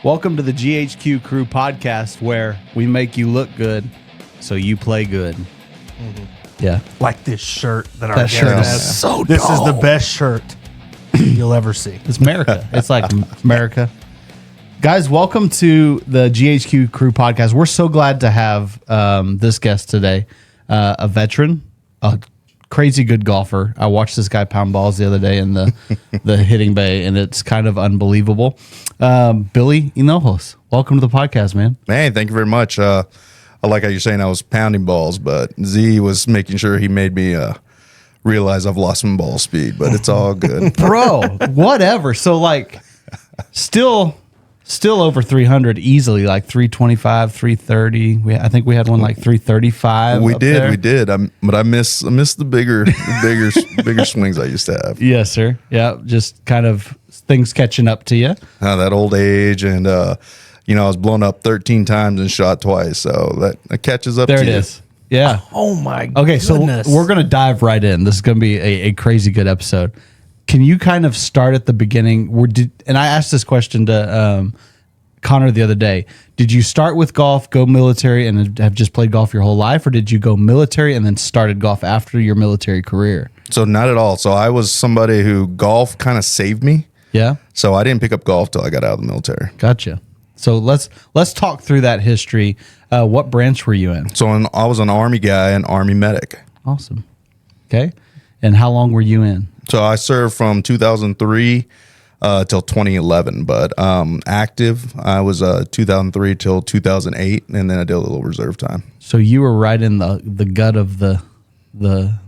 Welcome to the GHQ Crew podcast, where we make you look good so you play good. Mm-hmm. Yeah. Like this shirt that our That shirt guest is has. so This is the dope. best shirt you'll ever see. It's America. It's like America. Guys, welcome to the GHQ Crew podcast. We're so glad to have this guest today, a veteran, a crazy good golfer. I watched this guy pound balls the other day in the hitting bay, and it's kind of unbelievable. Billy.hinojos, welcome to the podcast, man. Man, thank you very much. I like how you're saying I was pounding balls, but Z was making sure he made me realize I've lost some ball speed, but it's all good. Bro, whatever. So, like, still over 300 easily, like 325, 330. I think we had one like 335. We did. But I miss the bigger swings I used to have. Yes, sir. Yeah, just kind of things catching up to you. That old age, and I was blown up 13 times and shot twice, so that catches up. There to it you. is. Yeah. Oh my Okay, goodness. so we're gonna dive right in. This is gonna be a crazy good episode. Can you kind of start at the beginning? And I asked this question to Connor the other day. Did you start with golf, go military, and have just played golf your whole life, or did you go military and then started golf after your military career? So not at all. So I was somebody who golf kind of saved me. Yeah. So I didn't pick up golf till I got out of the military. Gotcha. So let's talk through that history. What branch were you in? So I was an Army guy, an Army medic. Awesome. Okay. And how long were you in? So I served from 2003 till 2011, but active I was 2003 till 2008, and then I did a little reserve time. So you were right in the gut of the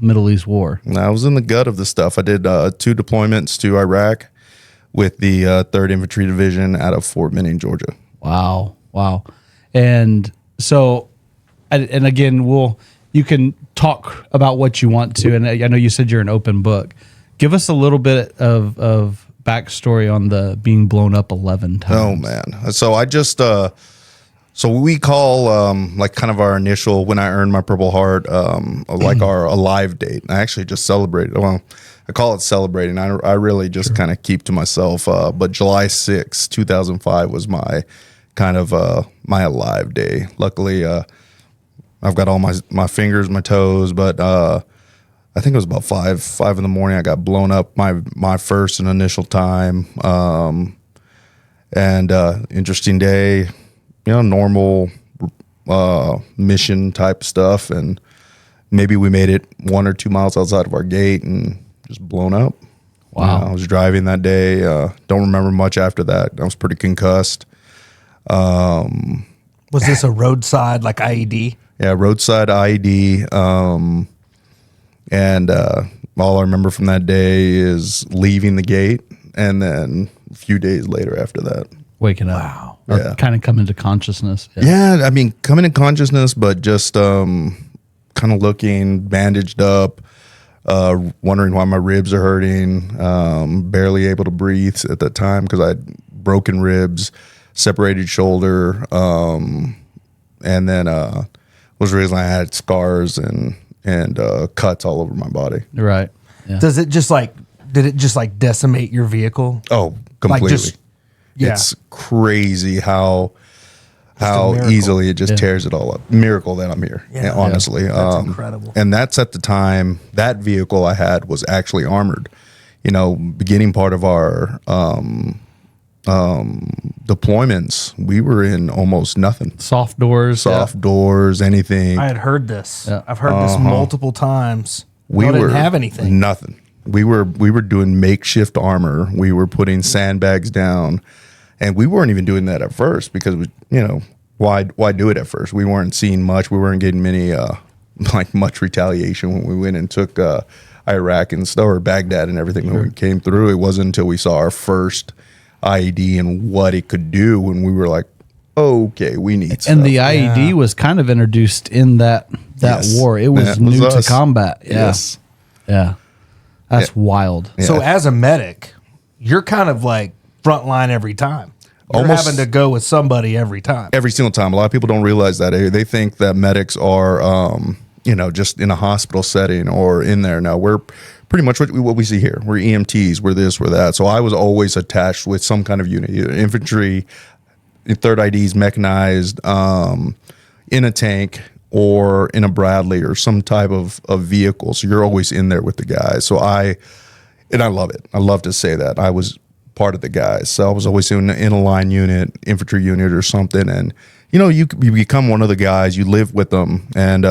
Middle East war. And I was in the gut of the stuff. I did 2 deployments to Iraq with the 3rd Infantry Division out of Fort Benning, Georgia. Wow. And so, and again, you can talk about what you want to. And I know you said you're an open book. Give us a little bit of backstory on the being blown up 11 times. Oh man! So I just so we call like kind of our initial when I earned my Purple Heart like our alive date. I actually just celebrated. Well, I call it celebrating. I really just kind of keep to myself. But July 6, 2005 was my kind of my alive day. Luckily, I've got all my fingers, my toes, but I think it was about 5 in the morning. I got blown up my first and initial time. And interesting day, normal mission type stuff. And maybe we made it 1 or 2 miles outside of our gate and just blown up. Wow. I was driving that day. Don't remember much after that. I was pretty concussed. Was this a roadside like IED? Yeah, roadside IED. And all I remember from that day is leaving the gate, and then a few days later after that. Waking up. Wow. Or Yeah. kind of come into consciousness. Yeah, I mean, coming in consciousness, but just kind of looking bandaged up, wondering why my ribs are hurting, barely able to breathe at that time because I had broken ribs, separated shoulder, and then was realizing I had scars and cuts all over my body. Right. Yeah. Did it just like decimate your vehicle? Oh, completely. just- yeah. It's crazy how miracle. easily it just Yeah. tears it all up. Miracle that I'm here, Yeah. honestly. That's incredible. And that's at the time that vehicle I had was actually armored. Beginning part of our deployments, we were in almost nothing. Soft doors. Soft doors, anything. I had heard this. Yeah. I've heard this multiple times. We Didn't have anything. Nothing. We were doing makeshift armor. We were putting sandbags down, and we weren't even doing that at first because why do it at first? We weren't seeing much. We weren't getting many much retaliation when we went and took Iraq and stuff, or Baghdad and everything when we came through. It wasn't until we saw our first IED and what it could do when we were like, okay, we need stuff. And the IED was kind of introduced in that Yes. war. It was That new was to us. combat. Yeah. Yes. Yeah. That's wild. Yeah. So as a medic, you're kind of like frontline every time. You're Almost- having to go with somebody every time. Every single time. A lot of people don't realize that. They think that medics are, just in a hospital setting or in there. No, we're pretty much what we see here. We're EMTs, we're this, we're that. So I was always attached with some kind of unit, either infantry, third IDs mechanized, in a tank or in a Bradley or some type of vehicle. So you're always in there with the guys. So I love it. I love to say that I was part of the guys. So I was always in a line unit, infantry unit or something. And, you become one of the guys, you live with them, and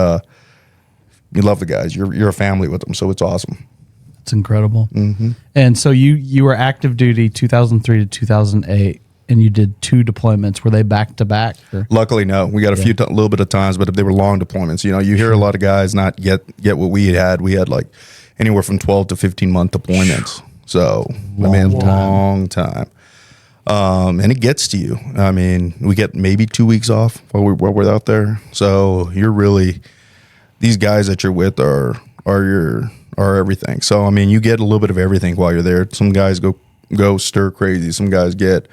you love the guys. You're a family with them. So it's awesome. It's incredible. Mm-hmm. And so you were active duty 2003 to 2008, and you did 2 deployments. Were they back to back? Luckily, no. We got a little bit of times, but if they were long deployments, you hear a lot of guys not get what we had. We had like anywhere from 12 to 15-month deployments. So long time. And it gets to you. I mean, we get maybe 2 weeks off while we're out there. So you're really, these guys that you're with are everything. So I mean, you get a little bit of everything while you're there. Some guys go stir crazy. Some guys get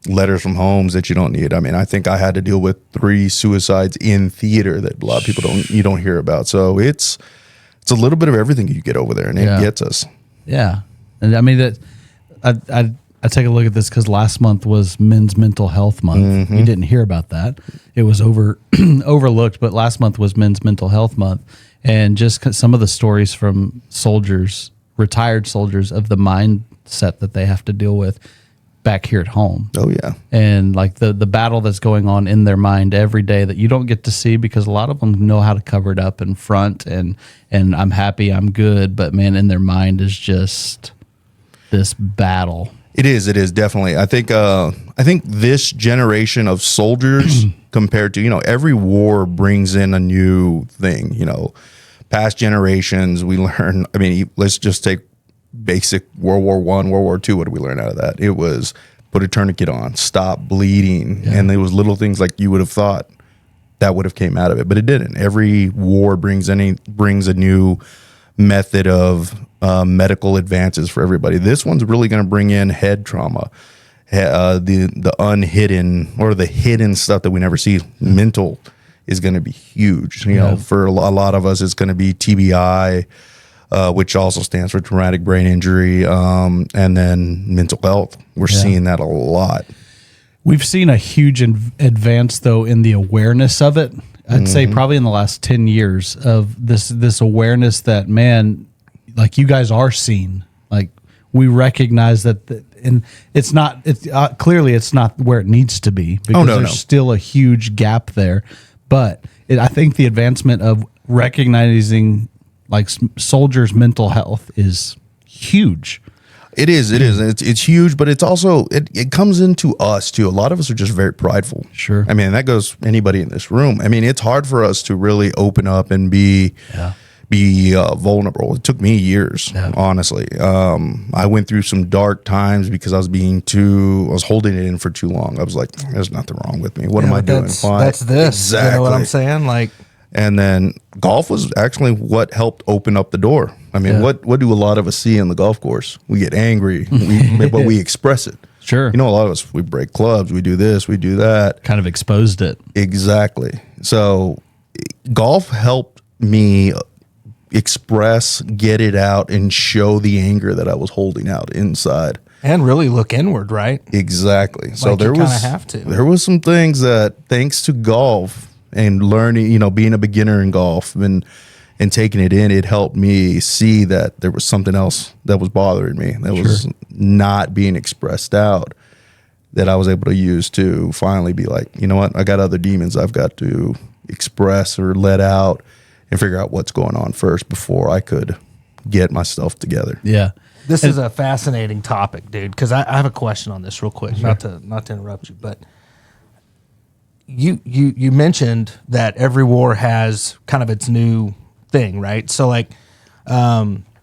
letters from homes that you don't need. I mean, I think I had to deal with 3 suicides in theater that a lot of people don't hear about. So it's a little bit of everything you get over there, and it gets us. Yeah, and I mean that. I take a look at this because last month was Men's Mental Health Month. Mm-hmm. You didn't hear about that; it was overlooked. But last month was Men's Mental Health Month, and just some of the stories from soldiers, retired soldiers, of the mindset that they have to deal with back here at home. Oh yeah, and like the battle that's going on in their mind every day that you don't get to see because a lot of them know how to cover it up in front and I'm happy, I'm good, but man, in their mind is just this battle. It is definitely. I think this generation of soldiers compared to, every war brings in a new thing. Past generations, we learn, I mean, let's just take basic World War I, World War II. What did we learn out of that? It was put a tourniquet on, stop bleeding. And there was little things like you would have thought that would have came out of it, but it didn't. Every war brings a new method of medical advances for everybody. This one's really going to bring in head trauma, the unhidden or the hidden stuff that we never see. Mental is going to be huge. For a lot of us, it's going to be TBI, which also stands for traumatic brain injury, and then mental health. We're seeing that a lot. We've seen a huge advance, though, in the awareness of it. I'd say probably in the last 10 years of this awareness that, man, like you guys are seen. Like we recognize that, and it's not. It's clearly it's not where it needs to be because there's still a huge gap there. But I think the advancement of recognizing like soldiers' mental health is huge. It is. It's huge, but it's also it comes into us too. A lot of us are just very prideful. Sure. I mean, that goes anybody in this room. I mean, it's hard for us to really open up and be vulnerable. It took me years, honestly. I went through some dark times because I was holding it in for too long. I was like, there's nothing wrong with me. What am I doing? Fine. That's this. Exactly. You know what I'm saying? Like, and then golf was actually what helped open up the door. I mean, what do a lot of us see in the golf course? We get angry, but we express it. Sure. A lot of us, we break clubs, we do this, we do that. Kind of exposed it. Exactly. So golf helped me express, get it out, and show the anger that I was holding out inside. And really look inward, right? Exactly. So like you kind of have to. There was some things that, thanks to golf and learning, being a beginner in golf and taking it in, it helped me see that there was something else that was bothering me, that was not being expressed out, that I was able to use to finally be like, you know what, I got other demons I've got to express or let out and figure out what's going on first before I could get myself together. Yeah. This is a fascinating topic, dude, because I have a question on this real quick, not to interrupt you, but you mentioned that every war has kind of its new thing, right? So like,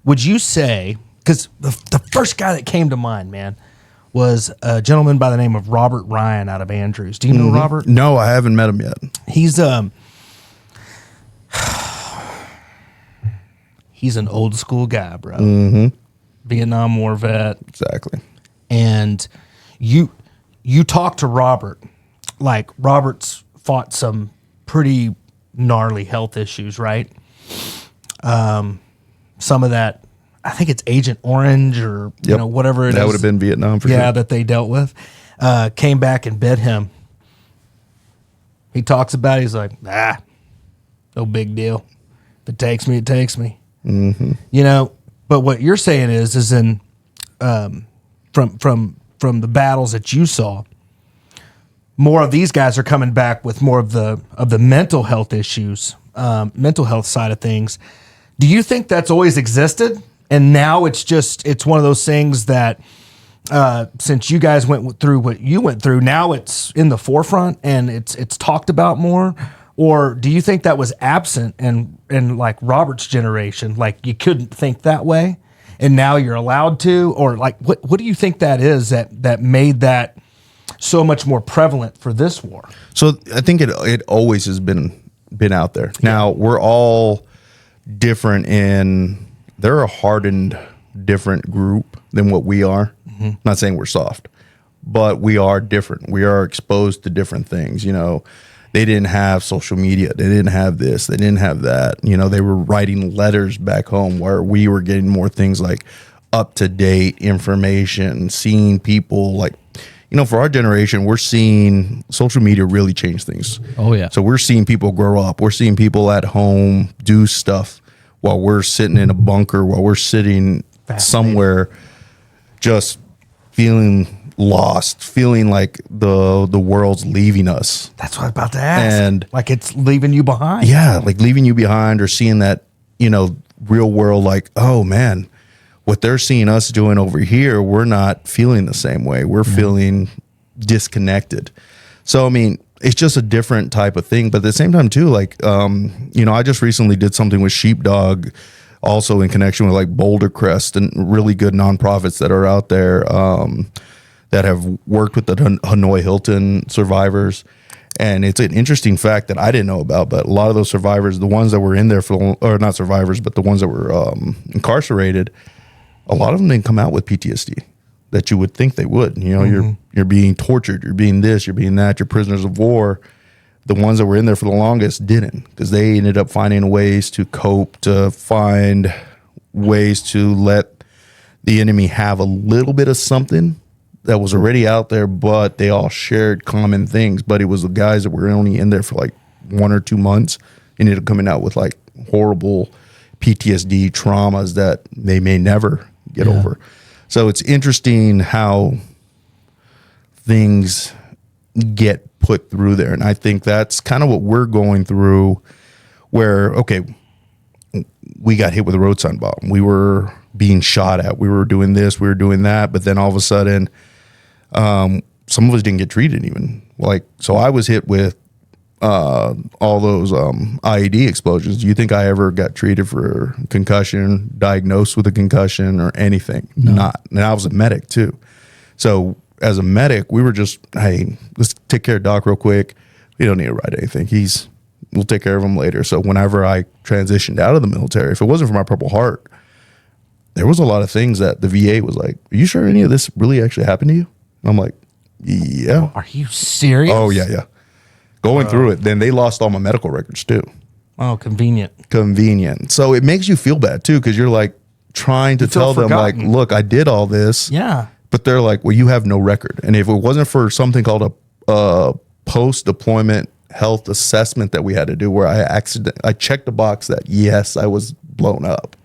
would you say, because the first guy that came to mind, man, was a gentleman by the name of Robert Ryan out of Andrews. Do you know Robert? No, I haven't met him yet. He's an old school guy, bro. Vietnam War vet. Exactly. And you talk to Robert, like Robert's fought some pretty gnarly health issues, right? Some of that, I think it's Agent Orange or whatever it is. That would have been Vietnam for sure. Yeah, that they dealt with. came back and bit him. He talks about it. He's like, no big deal. If it takes me, it takes me. Mm-hmm. You know, but what you're saying is in from the battles that you saw, more of these guys are coming back with more of the mental health issues, mental health side of things. Do you think that's always existed, and now it's one of those things that since you guys went through what you went through, now it's in the forefront and it's talked about more? Or do you think that was absent and like Robert's generation, like you couldn't think that way and now you're allowed to? Or like what do you think that is that made that so much more prevalent for this war? So I think it always has been out there. Now we're all different they're a hardened different group than what we are. Mm-hmm. Not saying we're soft, but we are different. We are exposed to different things. You know, they didn't have social media. They didn't have this. They didn't have that. You know, they were writing letters back home where we were getting more things like up-to-date information, seeing people like, you know, for our generation, we're seeing social media really change things. Oh, yeah. So we're seeing people grow up. We're seeing people at home do stuff while we're sitting in a bunker, while we're sitting somewhere just feeling lost, feeling like the world's leaving us. That's what I was about to ask. And like it's leaving you behind. Yeah, like leaving you behind, or seeing that, you know, real world, like, oh man, what they're seeing us doing over here, we're not feeling the same way. We're feeling disconnected. So I mean, it's just a different type of thing. But at the same time too, like you know, I just recently did something with Sheepdog, also in connection with like Boulder Crest and really good nonprofits that are out there that have worked with the Hanoi Hilton survivors. And it's an interesting fact that I didn't know about, but a lot of those survivors, the ones that were in there or not survivors, but the ones that were incarcerated, a lot of them didn't come out with PTSD that you would think they would. You know, you're being tortured, you're being this, you're being that, you're prisoners of war. The ones that were in there for the longest didn't, because they ended up finding ways to cope, to find ways to let the enemy have a little bit of something that was already out there, but they all shared common things. But it was the guys that were only in there for like 1 or 2 months, ended up coming out with like horrible PTSD traumas that they may never get over. So it's interesting how things get put through there. And I think that's kind of what we're going through, where, okay, we got hit with a road sign bomb. We were being shot at. We were doing this, we were doing that. But then all of a sudden, some of us didn't get treated even. Like, so I was hit with all those IED explosions. Do you think I ever got treated for concussion, diagnosed with a concussion or anything? No. Not. And I was a medic too. So as a medic, we were just, hey, let's take care of Doc real quick. We don't need to write anything. We'll take care of him later. So whenever I transitioned out of the military, if it wasn't for my Purple Heart, there was a lot of things that the VA was like, are you sure any of this really actually happened to you? And I'm like, yeah. Are you serious? Oh, yeah. Going through it. Then they lost all my medical records too. Oh, convenient. So it makes you feel bad too, because you're like trying to tell them like, look, I did all this. Yeah. But they're like, well, you have no record. And if it wasn't for something called a post-deployment health assessment that we had to do, where I checked the box that, yes, I was blown up,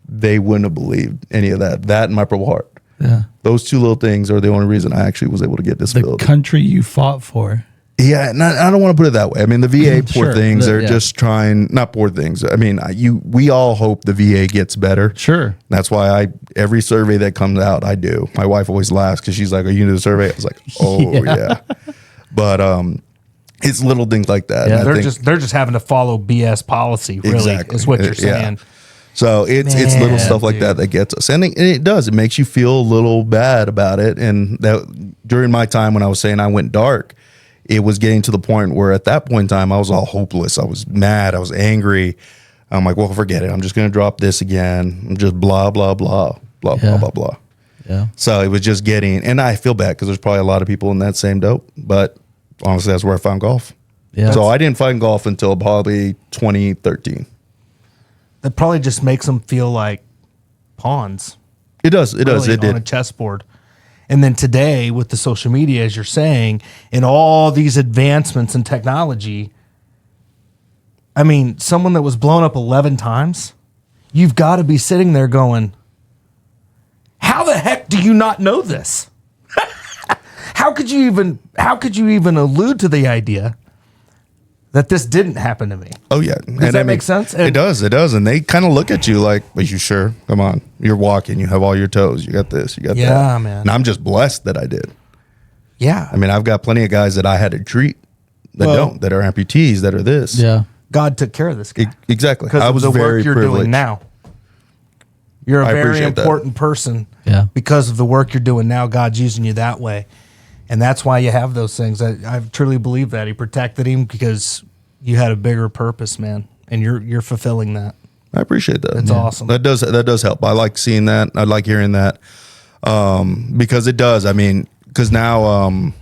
they wouldn't have believed any of that. That and my Purple Heart. Yeah. Those two little things are the only reason I actually was able to get disability. The country you fought for. Yeah, and I don't want to put it that way. I mean, the VA, poor Sure. things, they're just trying, not poor things. I mean, we all hope the VA gets better. Sure. That's why every survey that comes out, I do. My wife always laughs because she's like, are you going to do the survey? I was like, oh, yeah. But it's little things like that. Yeah, they're just having to follow BS policy, really, exactly. is what you're saying. Yeah. So it's little stuff like that gets us. And it does. It makes you feel a little bad about it. And that during my time when I was saying I went dark, it was getting to the point where at that point in time, I was all hopeless. I was mad. I was angry. I'm like, well, forget it. I'm just going to drop this again. I'm just blah, blah, blah, blah, blah, blah, blah. Yeah. So it was just getting, and I feel bad because there's probably a lot of people in that same dope. But honestly, that's where I found golf. Yeah. So I didn't find golf until probably 2013. That probably just makes them feel like pawns. It does. It does. Really, It did. on a chessboard. And then today with the social media, as you're saying, and all these advancements in technology, I mean, someone that was blown up 11 times, you've got to be sitting there going, how the heck do you not know this? How could you even allude to the idea that this didn't happen to me? Oh yeah. Does that make sense? It does. And they kind of look at you like, are you sure? Come on. You're walking. You have all your toes. You got this. You got that. Yeah, man. And I'm just blessed that I did. Yeah. I mean, I've got plenty of guys that I had to treat that that are amputees, that are this. Yeah. God took care of this guy. Exactly. Because of the work you're doing now. You're a very important person. Yeah. Because of the work you're doing now, God's using you that way. And that's why you have those things. I truly believe that. He protected him because you had a bigger purpose, man. And you're fulfilling that. I appreciate that. That's awesome. That does help. I like seeing that. I like hearing that. Because it does. I mean, because now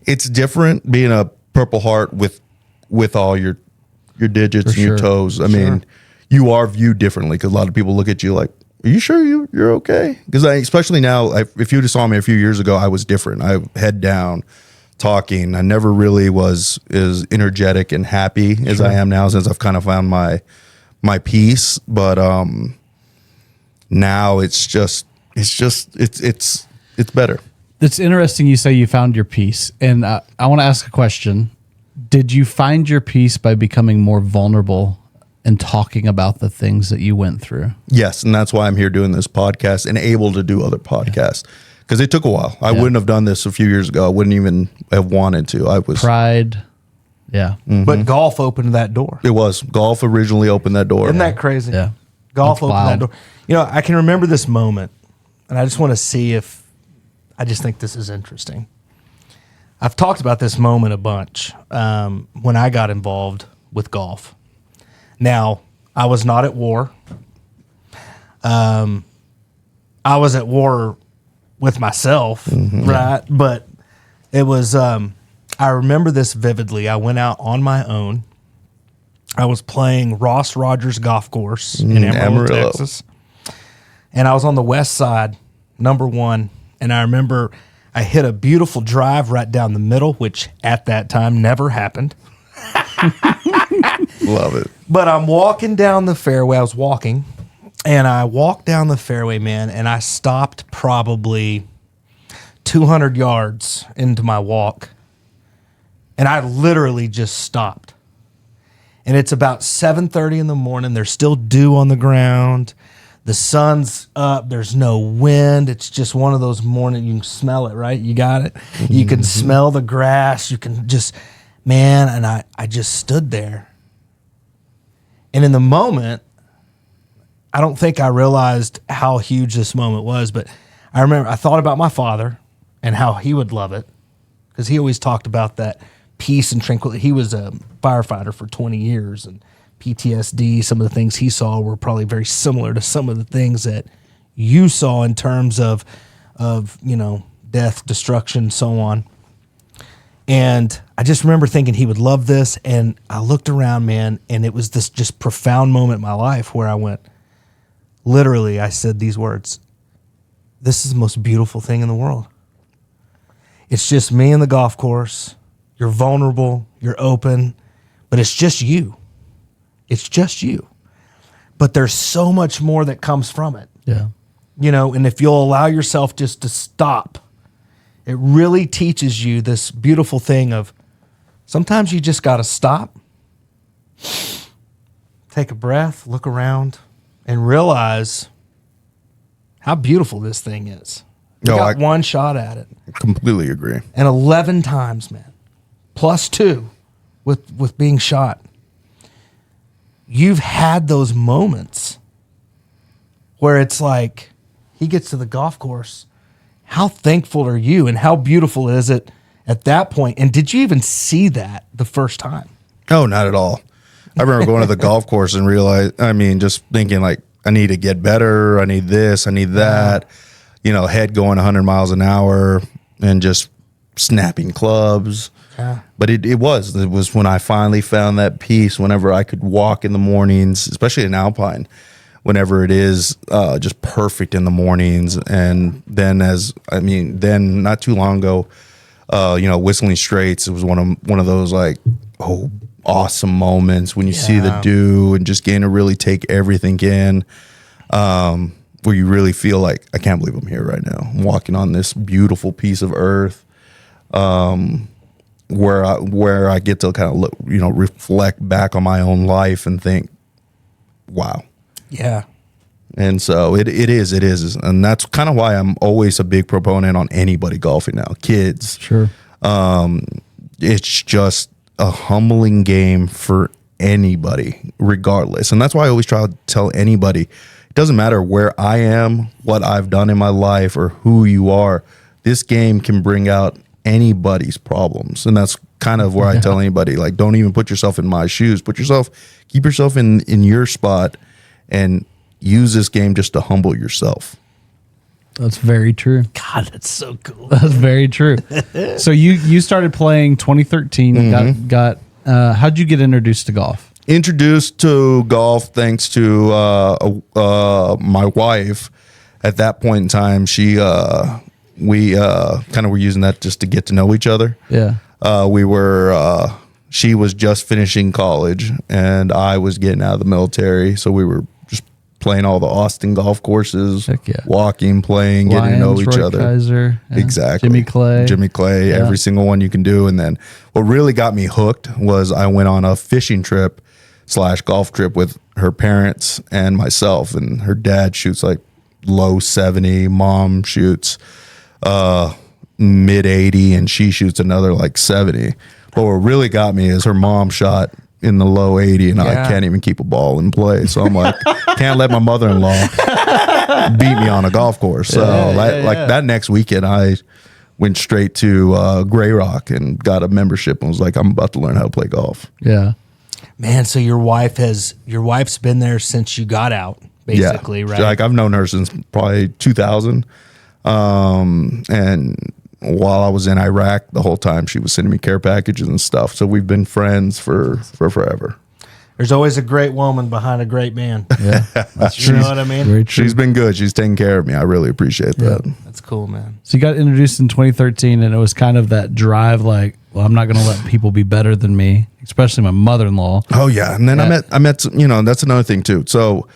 it's different being a Purple Heart with all your digits and your toes. I mean, you are viewed differently because a lot of people look at you like, are you sure you're okay? Because especially now, if you saw me a few years ago, I was different. I head down, talking. I never really was as energetic and happy as I am now since I've kind of found my peace. But now it's better. It's interesting you say you found your peace. And I want to ask a question. Did you find your peace by becoming more vulnerable and talking about the things that you went through? Yes, and that's why I'm here doing this podcast and able to do other podcasts. Because it took a while. I wouldn't have done this a few years ago. I wouldn't even have wanted to. I was pride. Yeah. Mm-hmm. But golf opened that door. It was. Golf originally opened that door. Isn't that crazy? Yeah. Golf That's opened wild. that door. You know, I can remember this moment, and I just want to see if I just think this is interesting. I've talked about this moment a bunch when I got involved with golf. Now, I was not at war. I was at war with myself, right? But it was, I remember this vividly. I went out on my own. I was playing Ross Rogers Golf Course in Amarillo, Texas. And I was on the west side, number 1. And I remember I hit a beautiful drive right down the middle, which at that time never happened. Love it. But I'm walking down the fairway. I was walking, and I walked down the fairway, man, and I stopped probably 200 yards into my walk. And I literally just stopped. And it's about 7:30 in the morning. There's still dew on the ground. The sun's up. There's no wind. It's just one of those mornings. You can smell it, right? You got it? You can smell the grass. You can just, man, and I just stood there. And in the moment, I don't think I realized how huge this moment was, but I remember I thought about my father and how he would love it because he always talked about that peace and tranquility. He was a firefighter for 20 years, and PTSD, some of the things he saw were probably very similar to some of the things that you saw in terms of you know, death, destruction, so on. And I just remember thinking he would love this. And I looked around, man, and it was this just profound moment in my life where I went, literally, I said these words, this is the most beautiful thing in the world. It's just me and the golf course. You're vulnerable, you're open, but it's just you. It's just you. But there's so much more that comes from it. Yeah. You know, and if you'll allow yourself just to stop, it really teaches you this beautiful thing of sometimes you just got to stop, take a breath, look around, and realize how beautiful this thing is. You got one shot at it. Completely agree. And 11 times, man, plus 2 with being shot. You've had those moments where it's like he gets to the golf course. How thankful are you and how beautiful is it at that point? And did you even see that the first time? Oh, not at all. I remember going to the golf course and just thinking like, I need to get better. I need this. I need that. You know, head going 100 miles an hour and just snapping clubs. Yeah. But it was when I finally found that peace whenever I could walk in the mornings, especially in Alpine. whenever it is just perfect in the mornings. And then then not too long ago, Whistling Straits, it was one of those like, oh, awesome moments when you see the dew and just getting to really take everything in, where you really feel like, I can't believe I'm here right now. I'm walking on this beautiful piece of earth, where I get to kind of look, reflect back on my own life and think, wow. Yeah. And so it is. And that's kind of why I'm always a big proponent on anybody golfing now, kids. Sure. It's just a humbling game for anybody, regardless. And that's why I always try to tell anybody, it doesn't matter where I am, what I've done in my life, or who you are. This game can bring out anybody's problems. And that's kind of where I tell anybody, like, don't even put yourself in my shoes. Keep yourself in your spot and use this game just to humble yourself. That's very true. God, that's so cool. That's very true. So you started playing 2013. Mm-hmm. How'd you get introduced to golf? Introduced to golf thanks to my wife. At that point in time, we kind of were using that just to get to know each other. Yeah. She was just finishing college and I was getting out of the military. So we were just playing all the Austin golf courses, Heck yeah. walking, playing, getting to know each other. Kaiser, Exactly. Jimmy Clay, every single one you can do. And then what really got me hooked was I went on a fishing trip / golf trip with her parents and myself, and her dad shoots like low 70, mom shoots mid 80, and she shoots another like 70. But what really got me is her mom shot in the low 80, and I can't even keep a ball in play. So I'm like, can't let my mother-in-law beat me on a golf course. So that next weekend, I went straight to Grey Rock and got a membership and was like, I'm about to learn how to play golf. Yeah. Man, so your wife's been there since you got out, basically, right? Like I've known her since probably 2000. And while I was in Iraq, the whole time she was sending me care packages and stuff. So we've been friends for forever. There's always a great woman behind a great man. Yeah. That's true. You know what I mean? Very true. She's been good. She's taking care of me. I really appreciate that. That's cool, man. So you got introduced in 2013, and it was kind of that drive, like, well, I'm not going to let people be better than me, especially my mother-in-law. Oh yeah. And then I met, that's another thing too. So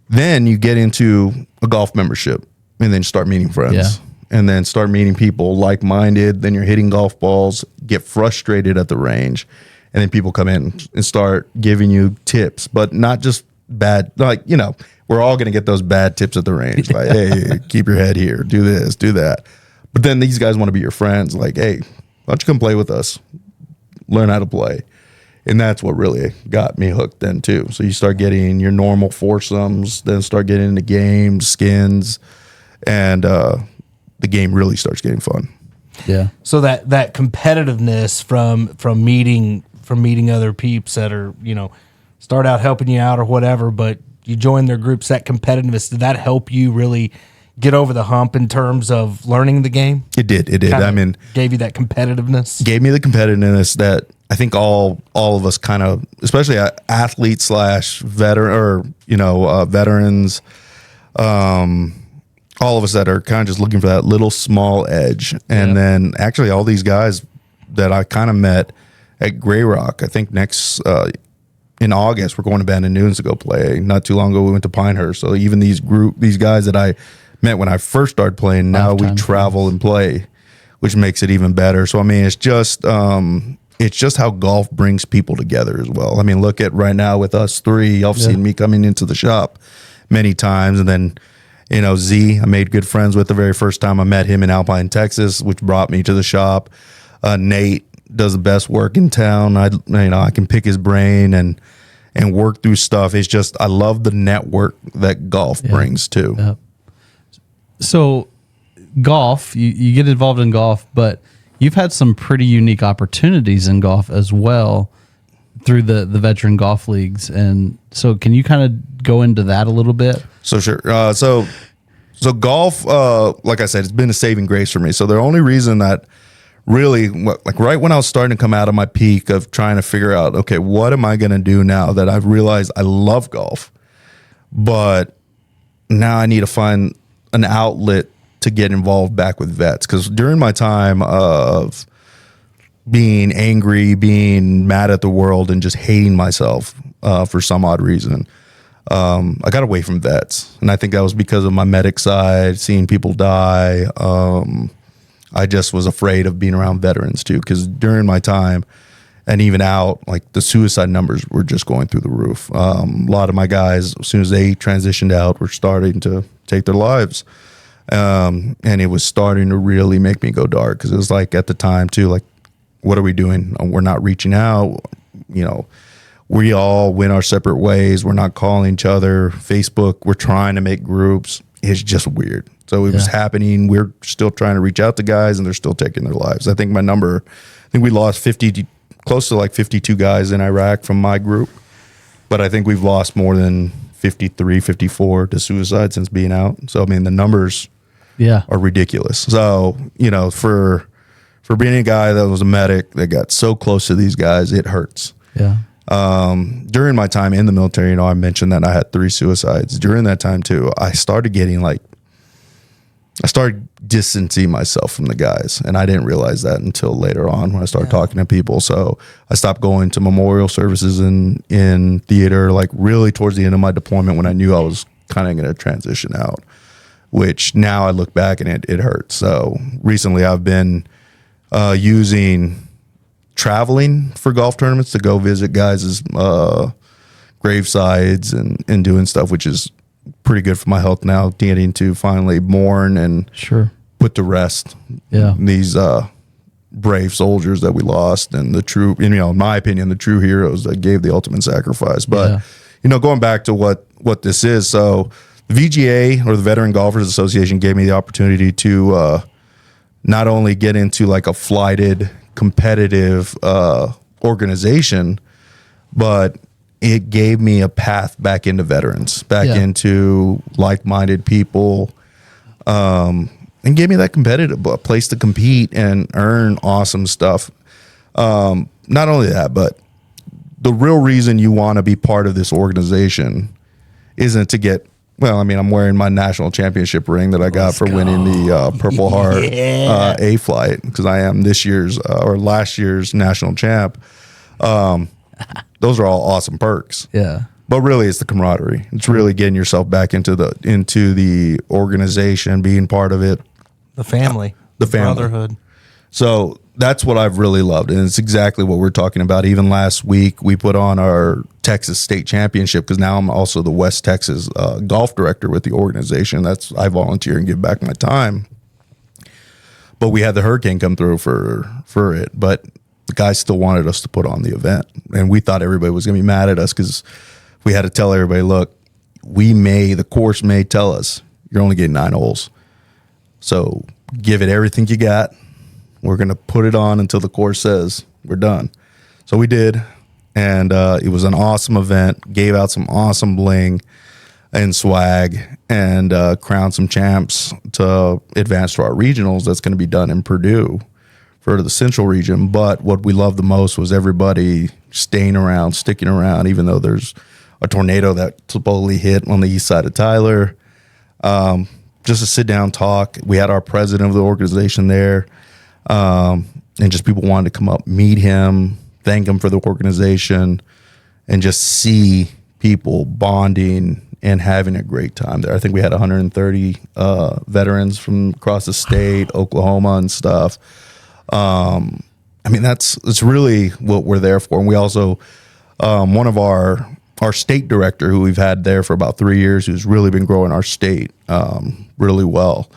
then you get into a golf membership and then start meeting friends. Yeah. And then start meeting people like-minded. Then you're hitting golf balls, get frustrated at the range. And then people come in and start giving you tips, but not just bad. Like, we're all going to get those bad tips at the range. Like, hey, keep your head here, do this, do that. But then these guys want to be your friends. Like, hey, why don't you come play with us? Learn how to play. And that's what really got me hooked then too. So you start getting your normal foursomes, then start getting into games, skins, and the game really starts getting fun. Yeah. So that competitiveness from meeting other peeps that are, start out helping you out or whatever, but you join their groups, that competitiveness, did that help you really get over the hump in terms of learning the game? It did. Gave you that competitiveness? Gave me the competitiveness that I think all of us kind of, especially athletes / veteran or, veterans, all of us that are kind of just looking for that little small edge. And then actually all these guys that I kind of met at Grey Rock, I think next in August, we're going to Bandon Dunes to go play. Not too long ago, we went to Pinehurst. So even these guys that I met when I first started playing, now we travel and play, which makes it even better. So, I mean, it's just how golf brings people together as well. I mean, look at right now with us three, y'all have seen me coming into the shop many times. And then, Z, I made good friends with the very first time I met him in Alpine, Texas, which brought me to the shop. Nate does the best work in town. I can pick his brain and work through stuff. It's just, I love the network that golf brings too. Yeah. So golf, you get involved in golf, but you've had some pretty unique opportunities in golf as well through the veteran golf leagues. And so can you kind of go into that a little bit? So sure. So golf, like I said, it's been a saving grace for me. So the only reason that really, like right when I was starting to come out of my peak of trying to figure out, okay, what am I going to do now that I've realized I love golf, but now I need to find an outlet to get involved back with vets. Because during my time of being angry, being mad at the world, and just hating myself for some odd reason, I got away from vets. And I think that was because of my medic side, seeing people die. I just was afraid of being around veterans too, because during my time and even out, like the suicide numbers were just going through the roof. A lot of my guys, as soon as they transitioned out, were starting to take their lives. And it was starting to really make me go dark, because it was like at the time too, like, what are we doing? We're not reaching out. You know, we all went our separate ways. We're not calling each other. Facebook, we're trying to make groups. It's just weird. So it was happening. We're still trying to reach out to guys, and they're still taking their lives. I think we lost close to like 52 guys in Iraq from my group. But I think we've lost more than 53, 54 to suicide since being out. So, I mean, the numbers are ridiculous. So, you know, for being a guy that was a medic that got so close to these guys, it hurts. Yeah. During my time in the military, you know, I mentioned that I had 3 suicides. During that time too, I started distancing myself from the guys, and I didn't realize that until later on when I started talking to people. So I stopped going to memorial services in theater, like really towards the end of my deployment, when I knew I was kind of going to transition out, which now I look back and it hurts. So recently I've been using traveling for golf tournaments to go visit guys' grave sites and doing stuff, which is pretty good for my health now, getting to finally mourn and put to rest these brave soldiers that we lost, and the true, you know, in my opinion, the true heroes that gave the ultimate sacrifice. But you know, going back to what this is, so the VGA, or the Veteran Golfers Association, gave me the opportunity to not only get into like a flighted competitive organization, but it gave me a path back into veterans, into like-minded people, and gave me that competitive place to compete and earn awesome stuff. Not only that, but the real reason you want to be part of this organization isn't to get, well, I mean, I'm wearing my national championship ring that I got for winning the Purple Heart A flight, because I am this year's or last year's national champ. Those are all awesome perks. Yeah. But really, it's the camaraderie. It's really getting yourself back into the organization, being part of it. The family. The family. Brotherhood. So that's what I've really loved. And it's exactly what we're talking about. Even last week, we put on our Texas State Championship, because now I'm also the West Texas golf director with the organization. I volunteer and give back my time. But we had the hurricane come through for it. But the guys still wanted us to put on the event. And we thought everybody was going to be mad at us, because we had to tell everybody, look, the course may tell us you're only getting 9 holes. So give it everything you got. We're going to put it on until the course says we're done. So we did. And it was an awesome event, gave out some awesome bling and swag, and crowned some champs to advance to our regionals. That's going to be done in Purdue for the Central region. But what we loved the most was everybody staying around, sticking around, even though there's a tornado that supposedly hit on the east side of Tyler. Just to sit down, talk. We had our president of the organization there, and just people wanted to come up, meet him, thank him for the organization, and just see people bonding and having a great time there. I think we had 130 veterans from across the state, Oklahoma and stuff. I mean, that's really what we're there for. And we also, one of our state director, who we've had there for about 3 years, who's really been growing our state really well,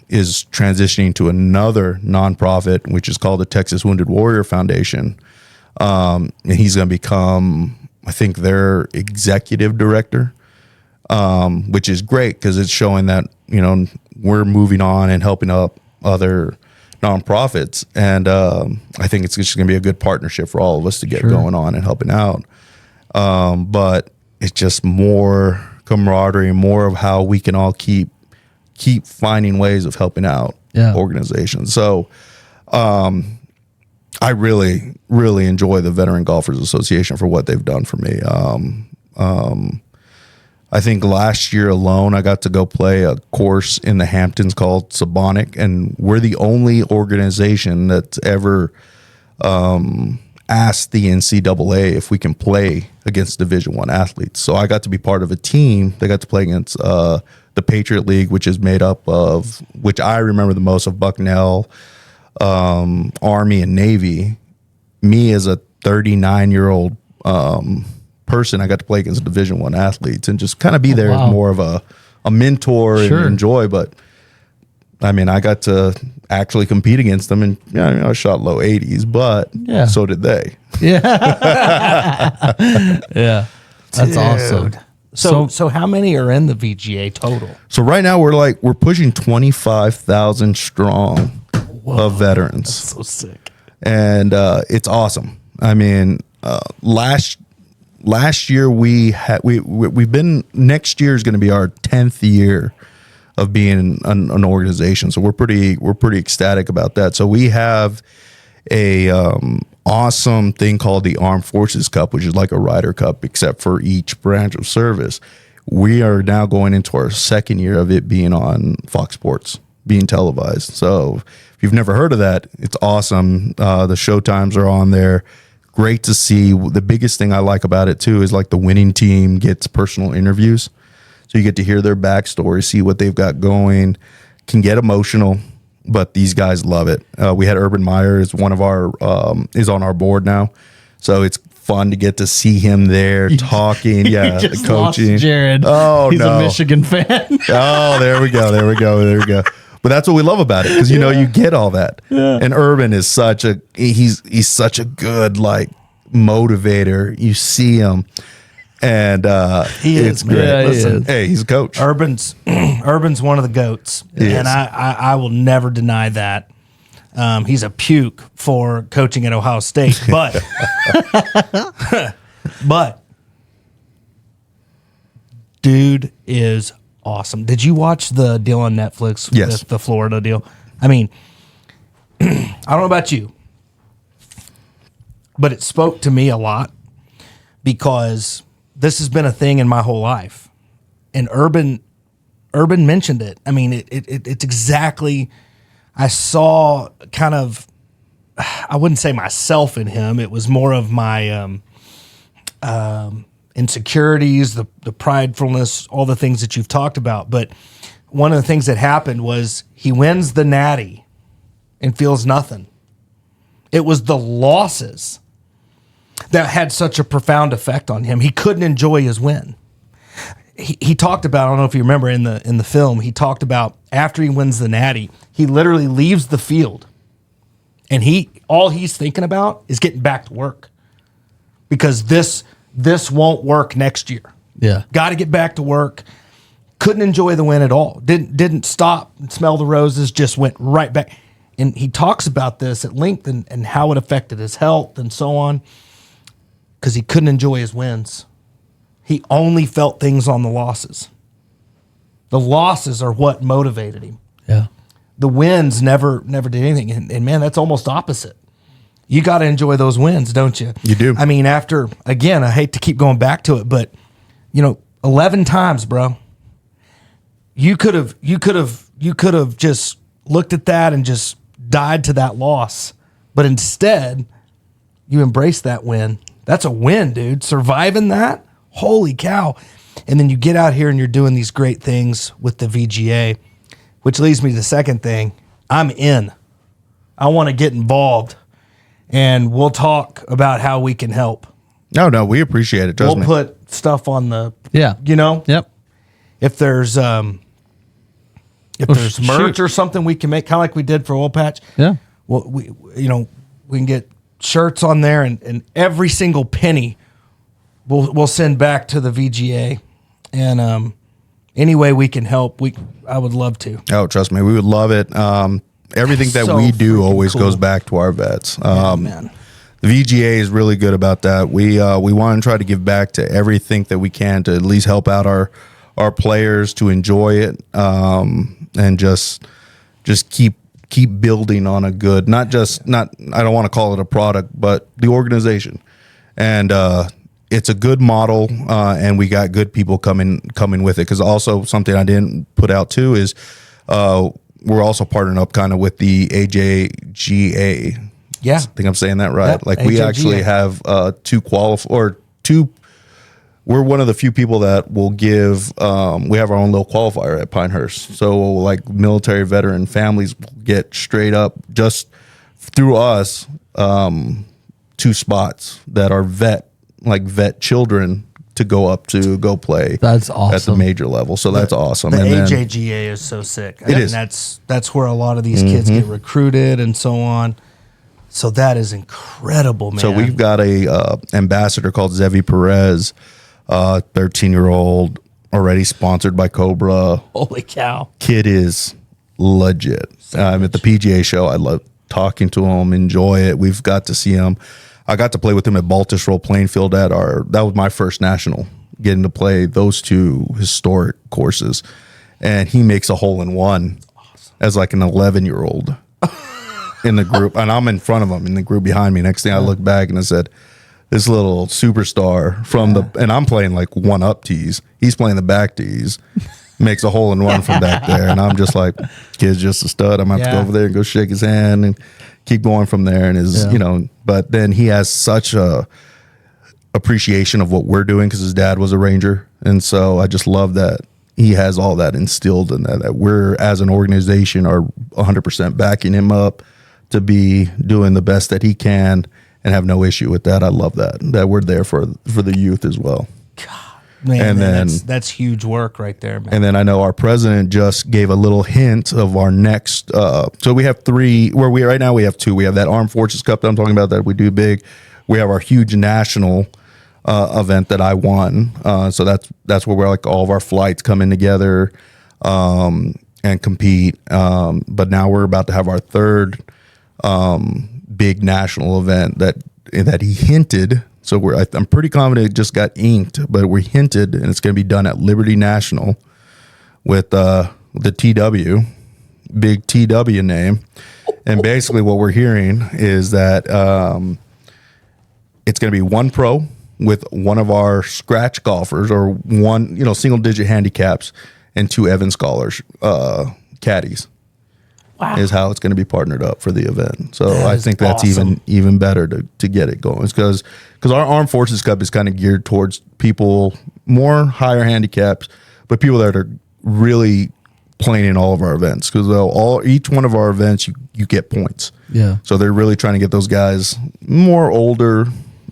is transitioning to another nonprofit, which is called the Texas Wounded Warrior Foundation. And he's going to become, I think, their executive director, which is great, because it's showing that, you know, we're moving on and helping up other nonprofits. And I think it's just going to be a good partnership for all of us to get going on and helping out. But it's just more camaraderie and more of how we can all keep finding ways of helping out organizations. So I really, really enjoy the Veteran Golfers Association for what they've done for me. I think last year alone, I got to go play a course in the Hamptons called Sabonic, and we're the only organization that's ever asked the NCAA if we can play against Division I athletes. So I got to be part of a team that got to play against the Patriot League, which is made up of, which I remember the most, of Bucknell, Army, and Navy. Me as a 39-year-old person, I got to play against Division I athletes and just kind of be there as more of a mentor and enjoy. But I mean, I got to actually compete against them, and I shot low 80s, but so did they. Yeah. Yeah. That's awesome. So how many are in the VGA total? So right now we're pushing 25,000 strong of veterans. That's so sick. And it's awesome. I mean, last year we've been, next year is going to be our 10th year of being an organization. So we're pretty ecstatic about that. So we have a awesome thing called the Armed Forces Cup, which is like a Ryder Cup, except for each branch of service. We are now going into our second year of it being on Fox Sports, being televised. So if you've never heard of that, it's awesome. The show times are on there. Great to see. The biggest thing I like about it too is like the winning team gets personal interviews. So you get to hear their backstory, see what they've got going, can get emotional, but these guys love it. We had Urban Meyer is one of our, is on our board now. So it's fun to get to see him there talking. Yeah. Just coaching. lost Jared. Oh, he's no. a Michigan fan. Oh, there we go. But that's what we love about it, because you get all that. Yeah. And Urban is such a he's such a good like motivator. You see him, and he is, it's great. Yeah, Listen, hey, he's a coach. Urban's one of the goats, and I will never deny that. He's a puke for coaching at Ohio State, but but dude is awesome. Did you watch the deal on Netflix? Yes. The Florida deal. I mean, I don't know about you, but it spoke to me a lot because this has been a thing in my whole life, and Urban mentioned it. I mean, it's exactly. I saw kind of, I wouldn't say myself in him. It was more of my insecurities, the pridefulness, all the things that you've talked about. But one of the things that happened was he wins the Natty and feels nothing. It was the losses that had such a profound effect on him. He couldn't enjoy his win. He talked about, I don't know if you remember in the film, he talked about after he wins the Natty, he literally leaves the field and all he's thinking about is getting back to work because this won't work next year. Yeah. Got to get back to work. Couldn't enjoy the win at all. Didn't stop and smell the roses, just went right back. And he talks about this at length and how it affected his health and so on because he couldn't enjoy his wins. He only felt things on the losses. The losses are what motivated him. Yeah. The wins never did anything. And man, that's almost opposite. You got to enjoy those wins, don't you? You do. I mean, after, again, I hate to keep going back to it, but 11 times, bro. You could have just looked at that and just died to that loss. But instead, you embrace that win. That's a win, dude. Surviving that, holy cow. And then you get out here and you're doing these great things with the VGA, which leads me to the second thing. I'm in. I want to get involved, and we'll talk about how we can help. No, we appreciate it. Trust me. We'll put stuff on the, Yeah. Yep. If there's merch or something we can make, kind of like we did for Oil Patch. Yeah. Well, we can get shirts on there, and every single penny we'll send back to the VGA, and any way we can help, I would love to. Oh, trust me, we would love it. Everything that So we do freaking always cool. goes back to our vets. Man. The VGA is really good about that. We want to try to give back to everything that we can to at least help out our players to enjoy it, and just keep building on a good, not I don't want to call it a product, but the organization. And it's a good model, and we got good people coming with it. Because also something I didn't put out too is we're also partnering up kind of with the AJGA. Yeah, I think I'm saying that right. Yep, Like we AJGA. actually have two. We're one of the few people that will give. We have our own little qualifier at Pinehurst, so like military veteran families will get straight up just through us 2 spots that are vet children to go up to go play. That's at the awesome. major level. So that's awesome. The And then- AJGA is so sick. It is. That's where a lot of these kids get recruited and so on. So that is incredible, man. So we've got a ambassador called Zevi Perez, 13-year-old, already sponsored by Cobra. Holy cow. Kid is legit. At the PGA show, I love talking to him, enjoy it. We've got to see him. I got to play with him at Baltusrol playing field that was my first national, getting to play those 2 historic courses. And he makes a hole in one as like an 11-year-old in the group. And I'm in front of him in the group behind me. Next thing I look back and I said, this little superstar and I'm playing like 1-up tees. He's playing the back tees. Makes a hole in one from back there. And I'm just like, kid's just a stud. I'm going to have to go over there and go shake his hand and keep going from there. And but then he has such a appreciation of what we're doing because his dad was a Ranger. And so I just love that he has all that instilled in that we're, as an organization, are 100% backing him up to be doing the best that he can and have no issue with that. I love that we're there for the youth as well. Man, and then that's huge work right there, man. And then I know our president just gave a little hint of our next. So we have 3. Right now we have 2. We have that Armed Forces Cup that I'm talking about that we do big. We have our huge national event that I won. So that's where we're like all of our flights come in together and compete. But now we're about to have our 3rd big national event that he hinted. So I'm pretty confident it just got inked, but we hinted, and it's going to be done at Liberty National with the TW, big TW name. And basically what we're hearing is that it's going to be 1 pro with one of our scratch golfers or 1, single digit handicaps and 2 Evans scholars, caddies. Wow. Is how it's going to be partnered up for the event. So I think that's awesome. even better to get it going. It's because our Armed Forces Cup is kind of geared towards people more higher handicaps, but people that are really playing in all of our events. Because each one of our events, you get points. Yeah. So they're really trying to get those guys, more older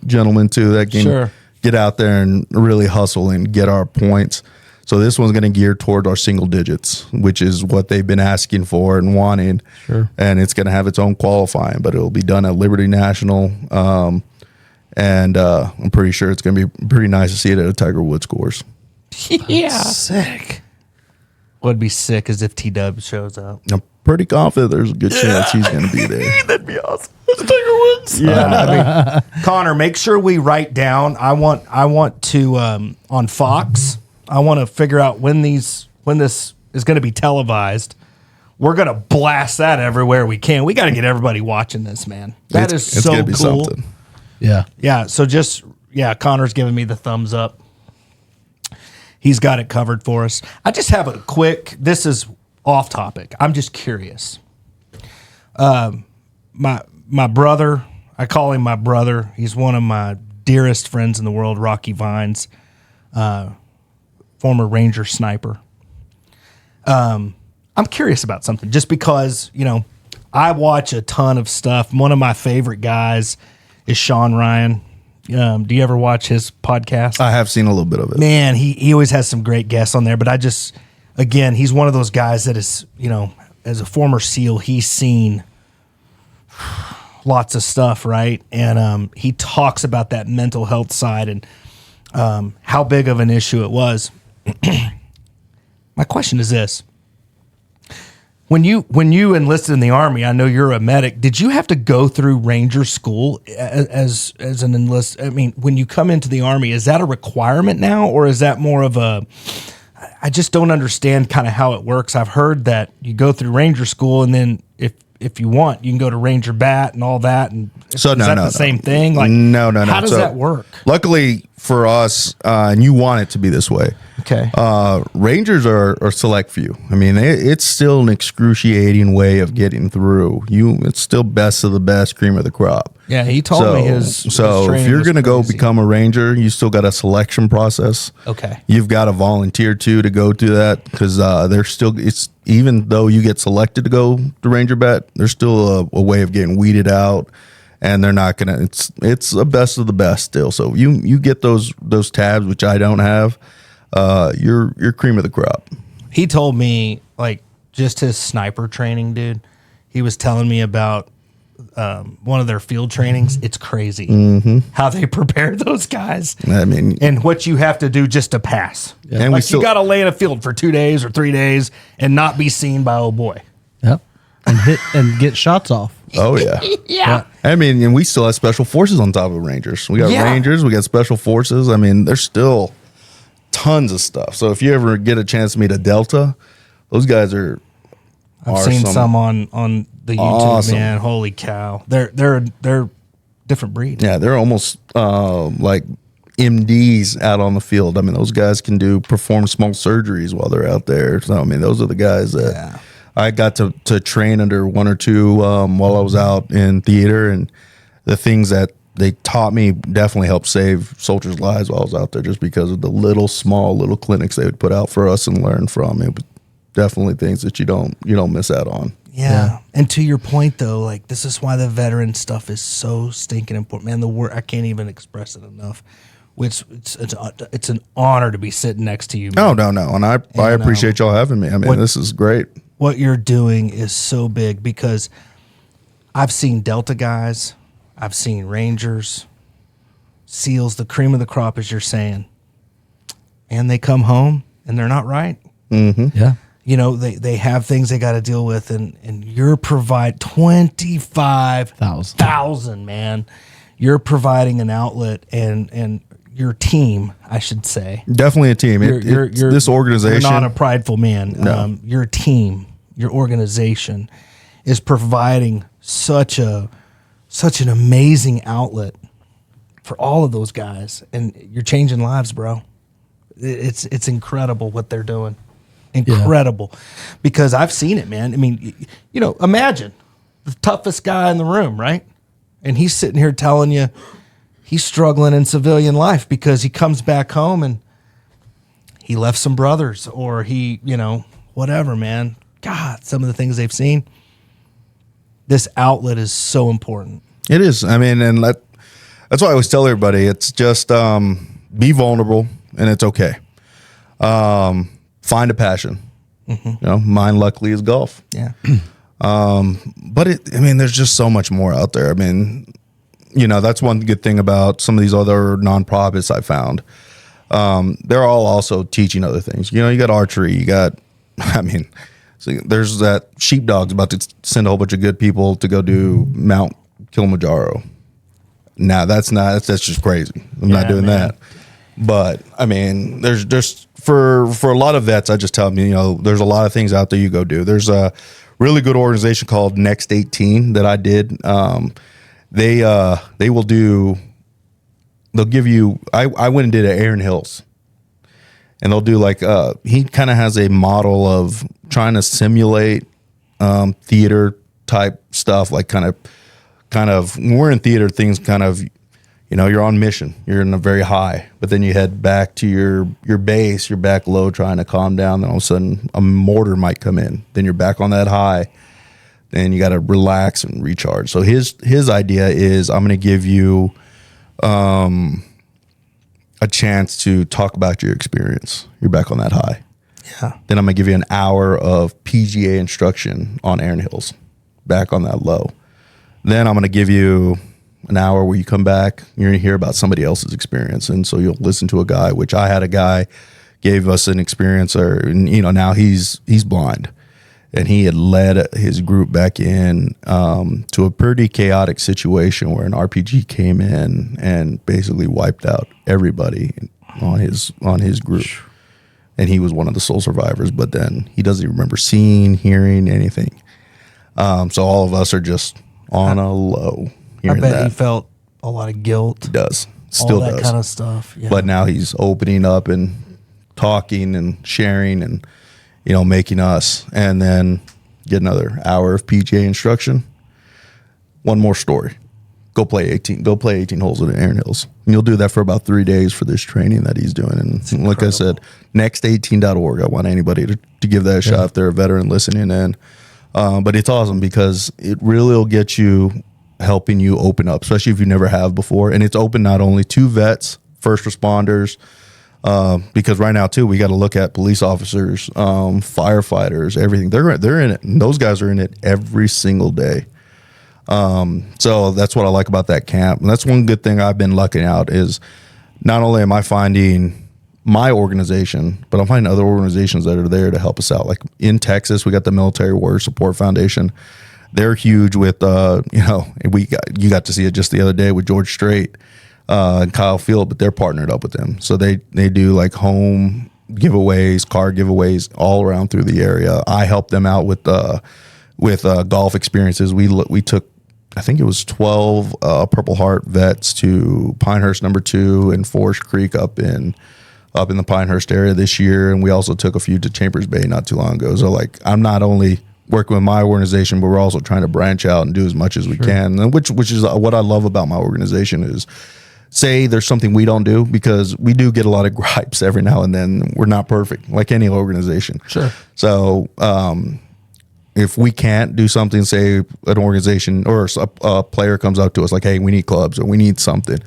gentlemen too, that can get out there and really hustle and get our points. So this one's going to gear toward our single digits, which is what they've been asking for and wanting. Sure. And it's going to have its own qualifying, but it'll be done at Liberty National. And I'm pretty sure it's going to be pretty nice to see it at a Tiger Woods course. Yeah. Sick. What'd be sick is if TW shows up. I'm pretty confident there's a good chance he's going to be there. That'd be awesome. Tiger Woods. Yeah. Connor, make sure we write down. I want to on Fox. I want to figure out when this is going to be televised. We're going to blast that everywhere we can. We got to get everybody watching this, man. It's so gonna be cool. something. Yeah. Yeah. So Connor's giving me the thumbs up. He's got it covered for us. I just have a quick, this is off topic. I'm just curious. My brother, I call him my brother. He's one of my dearest friends in the world, Rocky Vines, former Ranger sniper. I'm curious about something just because, I watch a ton of stuff. One of my favorite guys is Sean Ryan. Do you ever watch his podcast? I have seen a little bit of it. Man, he always has some great guests on there, but he's one of those guys that is, as a former SEAL, he's seen lots of stuff, right? And he talks about that mental health side and how big of an issue it was. My question is this. When you enlisted in the Army, I know you're a medic. Did you have to go through Ranger school as an enlist? I mean, when you come into the Army, is that a requirement now, or is that more of a? I just don't understand kind of how it works. I've heard that you go through Ranger school, and then if you want, you can go to Ranger Bat and all that. And So is that the same thing? Like, no. How does that work? Luckily, for us, and you want it to be this way. Okay. Rangers are select few. I mean, it's still an excruciating way of getting through. It's still best of the best, cream of the crop. Yeah, he told me his So training if you're was going to go crazy. become a Ranger, you still got a selection process. Okay. You've got to volunteer to go through that because there's still, it's even though you get selected to go to Ranger Bet, there's still a way of getting weeded out. And they're not gonna. It's a best of the best still. So you get those tabs, which I don't have. You're cream of the crop. He told me, like, just his sniper training, dude. He was telling me about one of their field trainings. It's crazy how they prepare those guys. I mean, And what you have to do just to pass. And we Like, still you got to lay in a field for 2 days or 3 days and not be seen by old boy. Yep. And hit and get shots off. oh yeah. Yeah. I mean, and we still have special forces on top of Rangers. We got Yeah. Rangers, we got special forces. I mean, there's still tons of stuff. So if you ever get a chance to meet a Delta, those guys are. I've seen some on the YouTube, Awesome. man. Holy cow. They're different breed. Yeah, they're almost like MDs out on the field. I mean, those guys can perform small surgeries while they're out there. So I mean, those are the guys that. Yeah. I got to train under one or two while I was out in theater, and the things that they taught me definitely helped save soldiers' lives while I was out there, just because of the small little clinics they would put out for us and learn from. It was definitely things that you don't miss out on. Yeah. And to your point, though, like, this is why the veteran stuff is so stinking important, man. The word, I can't even express it enough. Which it's an honor to be sitting next to you, man. No, and I appreciate y'all having me. I mean, this is great. What you're doing is so big, because I've seen Delta guys, I've seen Rangers, SEALs, the cream of the crop, as you're saying, and they come home and they're not right. Yeah. You know, they have things they got to deal with, and you're 25,000, man. You're providing an outlet, and your team, I should say. Definitely a team. This organization. You're not a prideful man. No. Your team, your organization, is providing such an amazing outlet for all of those guys, and you're changing lives, bro. It's incredible what they're doing. Incredible, because I've seen it, man. I mean, you know, imagine the toughest guy in the room, right? And he's sitting here telling you he's struggling in civilian life because he comes back home and he left some brothers, or he, you know, whatever, man. God, some of the things they've seen. This outlet is so important. It is. I mean, and that's why I always tell everybody, it's just be vulnerable, and it's okay. Find a passion. You know, mine luckily is golf. Yeah. But there's just so much more out there. I mean, you know, that's one good thing about some of these other nonprofits I found. They're all also teaching other things. You know, you got archery, you got, so there's that Sheepdog's about to send a whole bunch of good people to go do Mount Kilimanjaro. Now that's just crazy. I'm not doing that. But I mean, there's just for a lot of vets, I just tell them, you know, there's a lot of things out there you go do. There's a really good organization called Next 18 that I did. They will do. They'll give you. I went and did at Aaron Hills, and they'll do like he kind of has a model of trying to simulate theater type stuff, like kind of when we're in theater, things kind of, you know, you're on mission, you're in a very high, but then you head back to your base, you're back low trying to calm down, then all of a sudden a mortar might come in, then you're back on that high, then you got to relax and recharge. So his idea is, I'm going to give you a chance to talk about your experience. You're back on that high. Yeah. Then I'm going to give you an hour of PGA instruction on Aaron Hills, back on that low. Then I'm going to give you an hour where you come back, you're going to hear about somebody else's experience. And so you'll listen to a guy, which I had a guy gave us an experience, or, you know, now he's blind, and he had led his group back in to a pretty chaotic situation where an RPG came in and basically wiped out everybody on his group. And he was one of the sole survivors, but then he doesn't even remember seeing, hearing anything. So all of us are just on a low. I bet he felt a lot of guilt. He does. Still all that does. kind of stuff. Yeah. But now he's opening up and talking and sharing and, making us. And then get another hour of PGA instruction. One more story. Go play 18 holes at Aaron Hills. And you'll do that for about 3 days for this training that he's doing. And like I said, next18.org. I want anybody to give that a shot if they're a veteran listening in. But it's awesome because it really will get you helping you open up, especially if you never have before. And it's open not only to vets, first responders, because right now too, we got to look at police officers, firefighters, everything. They're in it. And those guys are in it every single day. So that's what I like about that camp. And that's one good thing I've been lucking out is not only am I finding my organization, but I'm finding other organizations that are there to help us out. Like in Texas, we got the Military Warrior Support Foundation. They're huge with, you got to see it just the other day with George Strait, and Kyle Field, but they're partnered up with them. So they do like home giveaways, car giveaways all around through the area. I help them out with golf experiences. We took, I think it was 12 Purple Heart vets to Pinehurst #2 and Forest Creek up in the Pinehurst area this year, and we also took a few to Chambers Bay not too long ago. So like, I'm not only working with my organization, but we're also trying to branch out and do as much as we can. And which is what I love about my organization is, say there's something we don't do, because we do get a lot of gripes every now and then. We're not perfect, like any organization. Sure. So if we can't do something, say an organization or a player comes up to us like, hey, we need clubs or we need something,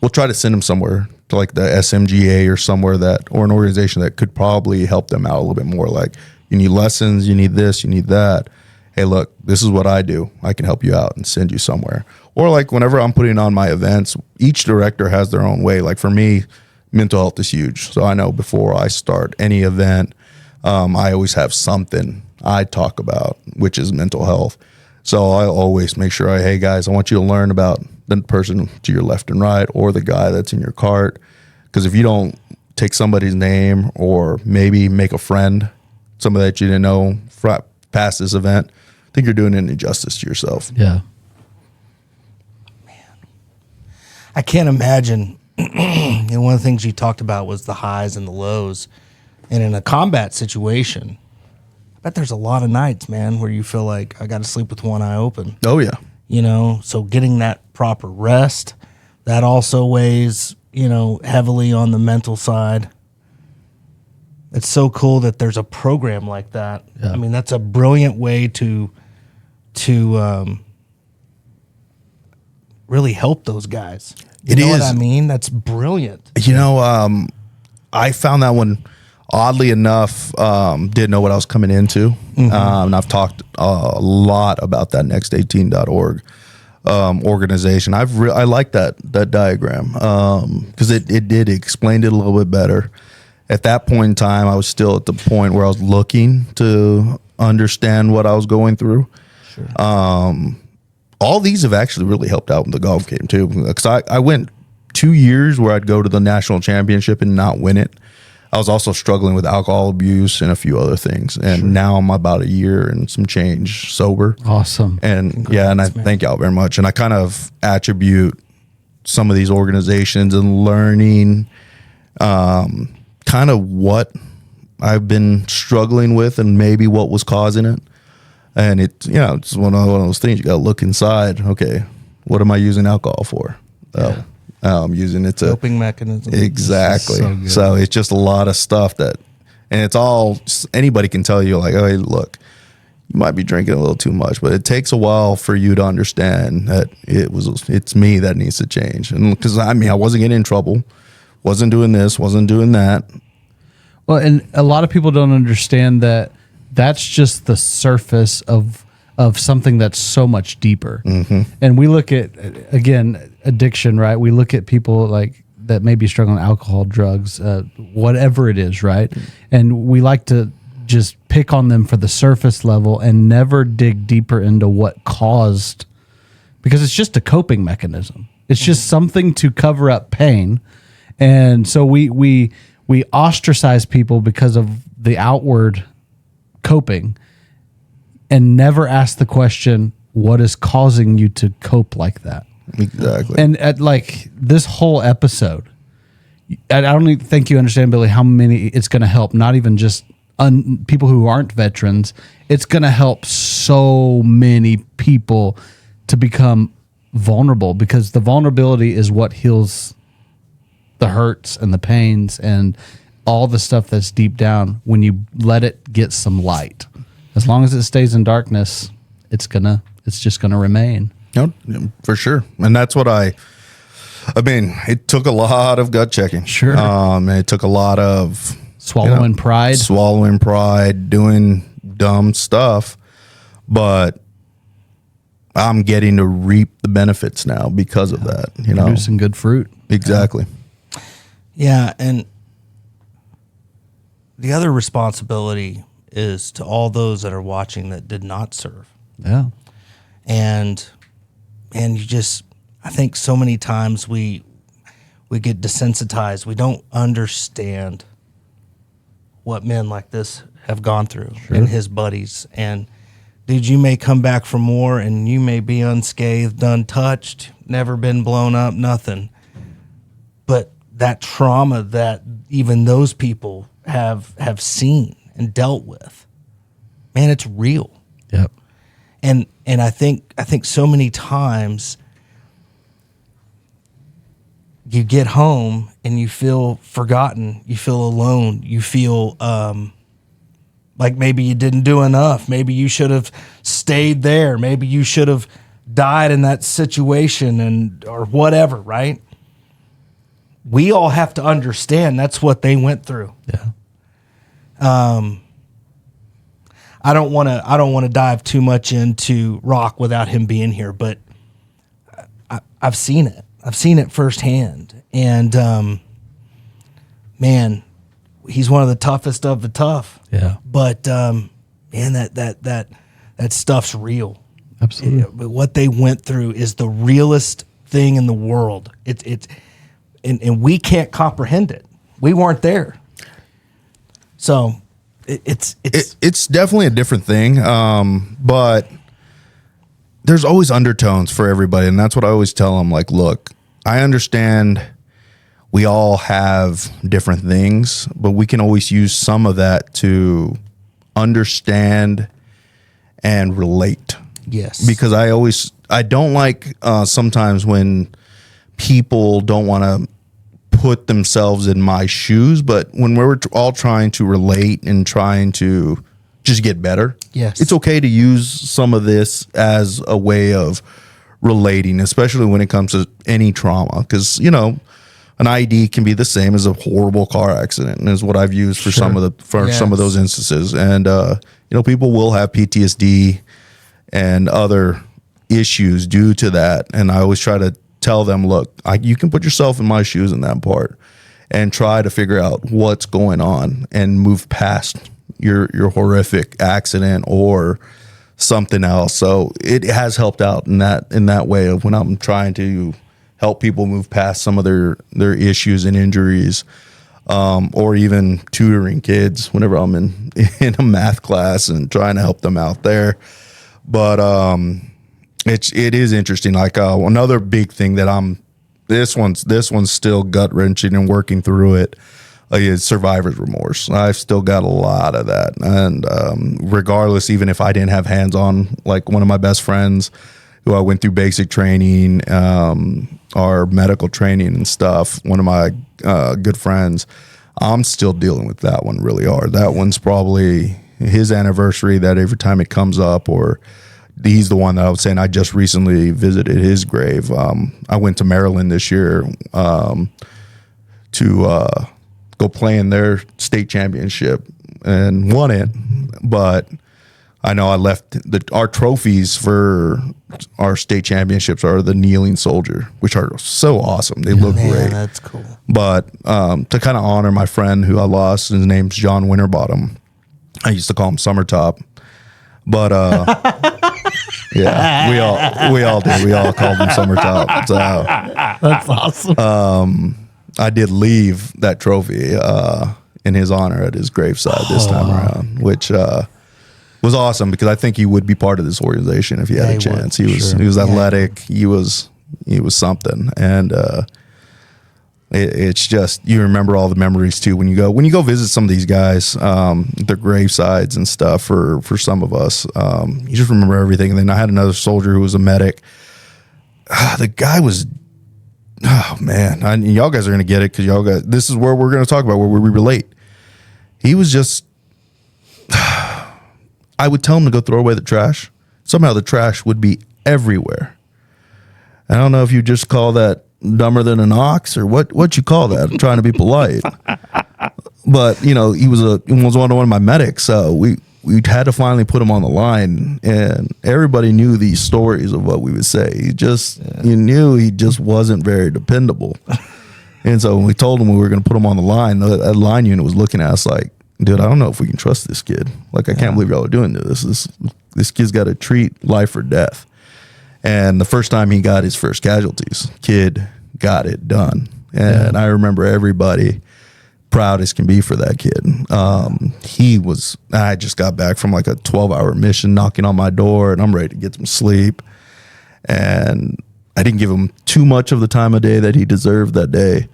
we'll try to send them somewhere to like the SMGA or somewhere or an organization that could probably help them out a little bit more. Like, you need lessons, you need this, you need that. Hey, look, this is what I do. I can help you out and send you somewhere. Or like whenever I'm putting on my events, each director has their own way. Like for me, mental health is huge. So I know before I start any event, I always have something I talk about, which is mental health. So I always make sure hey guys, I want you to learn about the person to your left and right, or the guy that's in your cart. Because if you don't take somebody's name or maybe make a friend, somebody that you didn't know past this event, I think you're doing an injustice to yourself. Yeah. I can't imagine. One of the things you talked about was the highs and the lows. And in a combat situation, I bet there's a lot of nights, man, where you feel like I got to sleep with one eye open. Oh, yeah. So getting that proper rest, that also weighs, heavily on the mental side. It's so cool that there's a program like that. Yeah. I mean, that's a brilliant way to really help those guys. You know what I mean? That's brilliant. I found that one, oddly enough, didn't know what I was coming into. And I've talked a lot about that next18.org organization. I like that diagram because it explained it a little bit better. At that point in time, I was still at the point where I was looking to understand what I was going through. Sure. All these have actually really helped out in the golf game too, because I went 2 years where I'd go to the national championship and not win it. I was also struggling with alcohol abuse and a few other things. And now I'm about a year and some change sober. Awesome. And and I thank y'all very much. And I kind of attribute some of these organizations and learning kind of what I've been struggling with and maybe what was causing it. And it's one of those things you got to look inside. Okay, what am I using alcohol for? Yeah. I'm using it to Coping mechanism. Exactly. So it's just a lot of stuff and it's all, anybody can tell you like, oh, hey, look, you might be drinking a little too much, but it takes a while for you to understand that it's me that needs to change. And because I wasn't getting in trouble, wasn't doing this, wasn't doing that. Well, and a lot of people don't understand that that's just the surface of something that's so much deeper. Mm-hmm. And we look at, again, addiction, right? We look at people like that may be struggling with alcohol, drugs, whatever it is, right? And we like to just pick on them for the surface level and never dig deeper into what caused, because it's just a coping mechanism. It's just something to cover up pain. And so we ostracize people because of the outward coping and never ask the question, what is causing you to cope like that? Exactly. And at like this whole episode, I don't even think you understand, Billy, how many it's going to help. Not even just people who aren't veterans. It's going to help so many people to become vulnerable, because the vulnerability is what heals the hurts and the pains and all the stuff that's deep down when you let it get some light. As long as it stays in darkness, it's just gonna remain. No, for sure. And that's what I mean, it took a lot of gut checking. Sure. And it took a lot of Swallowing pride, doing dumb stuff, but I'm getting to reap the benefits now because of that, producing good fruit. Exactly. Yeah, and the other responsibility is to all those that are watching that did not serve. Yeah. And you just, I think so many times we get desensitized. We don't understand what men like this have gone through, and his buddies. And dude, you may come back from war and you may be unscathed, untouched, never been blown up, nothing. But that trauma that even those people have seen and dealt with, man, it's real. Yep. And I think so many times you get home and you feel forgotten, you feel alone, you feel like maybe you didn't do enough, maybe you should have stayed there, maybe you should have died in that situation or whatever, right? We all have to understand that's what they went through. Yeah. I don't want to dive too much into Rock without him being here, but I've seen it. I've seen it firsthand, and man, he's one of the toughest of the tough. Yeah. But man, that stuff's real. Absolutely. But what they went through is the realest thing in the world. And we can't comprehend it. We weren't there. So it's definitely a different thing. But there's always undertones for everybody. And that's what I always tell them. Like, look, I understand we all have different things, but we can always use some of that to understand and relate. yes. Because I don't like sometimes when people don't want to put themselves in my shoes, but when we're all trying to relate and trying to just get better, Yes. it's okay to use some of this as a way of relating, especially when it comes to any trauma, because an ID can be the same as a horrible car accident, and is what I've used for some of those instances. And people will have PTSD and other issues due to that, and I always try to tell them, look, you can put yourself in my shoes in that part and try to figure out what's going on and move past your horrific accident or something else. So it has helped out in that way of when I'm trying to help people move past some of their issues and injuries, or even tutoring kids whenever I'm in a math class and trying to help them out there. But it is interesting. Like another big thing that this one's still gut wrenching and working through it is survivor's remorse. I've still got a lot of that, and regardless, even if I didn't have hands on, like one of my best friends who I went through basic training, our medical training and stuff, one of my good friends, I'm still dealing with that one really hard. That one's probably his anniversary, that every time it comes up, or he's the one that I was saying I just recently visited his grave. I went to Maryland this year to go play in their state championship and won it, but I know I left our trophies for our state championships are the kneeling soldier, which are so awesome. They look great. That's cool. But to kind of honor my friend who I lost, his name's John Winterbottom. I used to call him Summertop. But yeah, we all did. We all called him Summertop. So That's awesome. I did leave that trophy in his honor at his graveside this time around, which was awesome because I think he would be part of this organization if he had a chance. He was athletic. He was he was something. And it's just, you remember all the memories too when you go visit some of these guys, their grave sides and stuff. For some of us, you just remember everything. And then I had another soldier who was a medic. The guy was, oh man, y'all guys are gonna get it because y'all guys. This is where we're gonna talk about where we relate. He was just. I would tell him to go throw away the trash. Somehow the trash would be everywhere. I don't know if you just call that dumber than an ox or what you call that. I'm trying to be polite. But, he was one of my medics. So we had to finally put him on the line, and everybody knew these stories of what we would say. You knew he just wasn't very dependable. And so when we told him we were going to put him on the line, that line unit was looking at us like, dude, I don't know if we can trust this kid. Like, I can't believe y'all are doing this. This kid's got to treat life or death. And the first time he got his first casualties, kid got it done. And I remember everybody proud as can be for that kid. I just got back from like a 12-hour mission, knocking on my door, and I'm ready to get some sleep. And I didn't give him too much of the time of day that he deserved that day.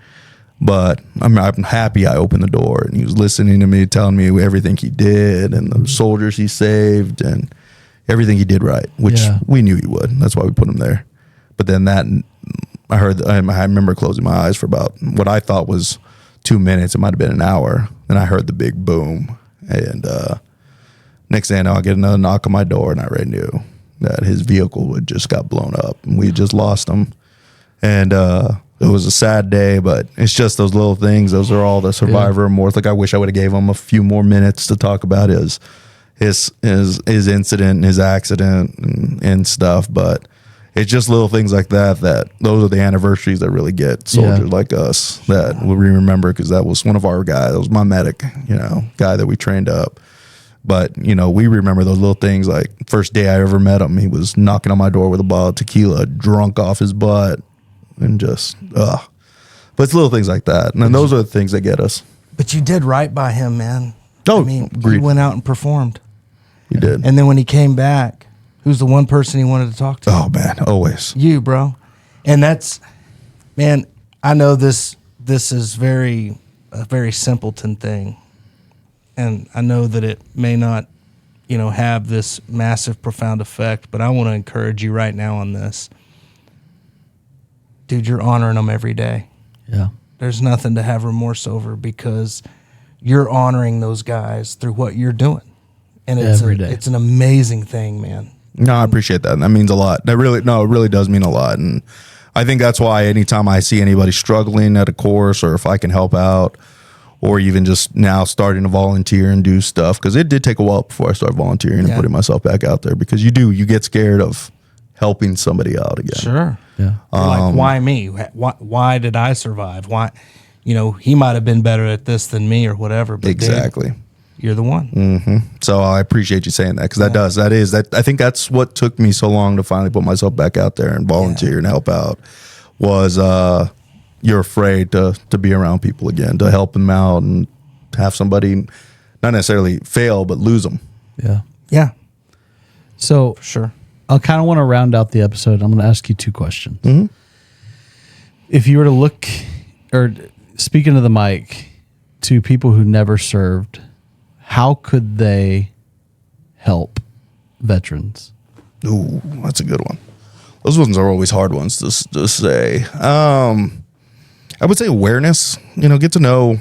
But I'm happy I opened the door and he was listening to me, telling me everything he did and the soldiers he saved and everything he did right, which we knew he would. That's why we put him there. But then I remember closing my eyes for about what I thought was 2 minutes. It might have been an hour. And I heard the big boom. And next thing I know, I get another knock on my door, and I already knew that his vehicle had just got blown up and we had just lost him. And it was a sad day, but it's just those little things. Those are all the survivor remorse. Like, I wish I would have gave him a few more minutes to talk about his incident and his accident and stuff. But it's just little things like that those are the anniversaries that really get soldiers like us that we remember, because that was one of our guys. That was my medic, guy that we trained up. But, we remember those little things. Like, first day I ever met him, he was knocking on my door with a bottle of tequila, drunk off his butt. And just, but it's little things like that. And then those are the things that get us. But you did right by him, man. Oh, he went out and performed. You did. And then when he came back, who's the one person he wanted to talk to? Oh, man, always. You, bro. And that's, man, I know this is a very simpleton thing. And I know that it may not, have this massive, profound effect, but I want to encourage you right now on this. Dude, you're honoring them every day. Yeah. There's nothing to have remorse over, because you're honoring those guys through what you're doing. And it's an amazing thing, man. No, I appreciate that. That means a lot. It really does mean a lot. And I think that's why anytime I see anybody struggling at a course, or if I can help out, or even just now starting to volunteer and do stuff, because it did take a while before I started volunteering and putting myself back out there, because you get scared of helping somebody out again. Sure. Yeah. Like, why me? Why did I survive? Why, he might have been better at this than me or whatever. But exactly. Dude, you're the one. Mm-hmm. So I appreciate you saying that, because I think that's what took me so long to finally put myself back out there and volunteer and help out, was you're afraid to be around people again, to help them out and have somebody not necessarily fail, but lose them. Yeah. Yeah. So for sure. I kind of want to round out the episode. I'm going to ask you two questions. Mm-hmm. If you were to look, or speak into the mic, to people who never served, how could they help veterans? Ooh, that's a good one. Those ones are always hard ones to say. I would say awareness. Get to know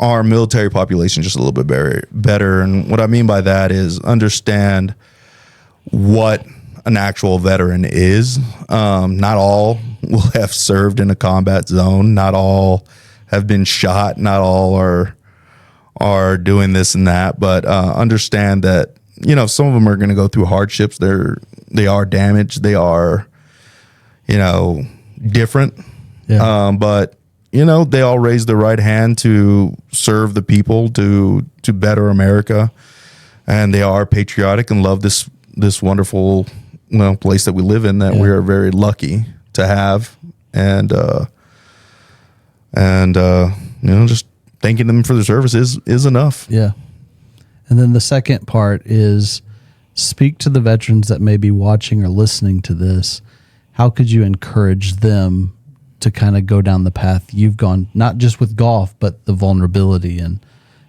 our military population just a little bit better. And what I mean by that is understand what an actual veteran is. Not all will have served in a combat zone. Not all have been shot. Not all are doing this and that. But understand that, some of them are going to go through hardships. They are damaged. They are, different. Yeah. But they all raised their right hand to serve the people, to better America, and they are patriotic and love this wonderful place that we live in, that we are very lucky to have, and just thanking them for their service is enough. Yeah. And then the second part is speak to the veterans that may be watching or listening to this. How could you encourage them to kind of go down the path you've gone, not just with golf, but the vulnerability? And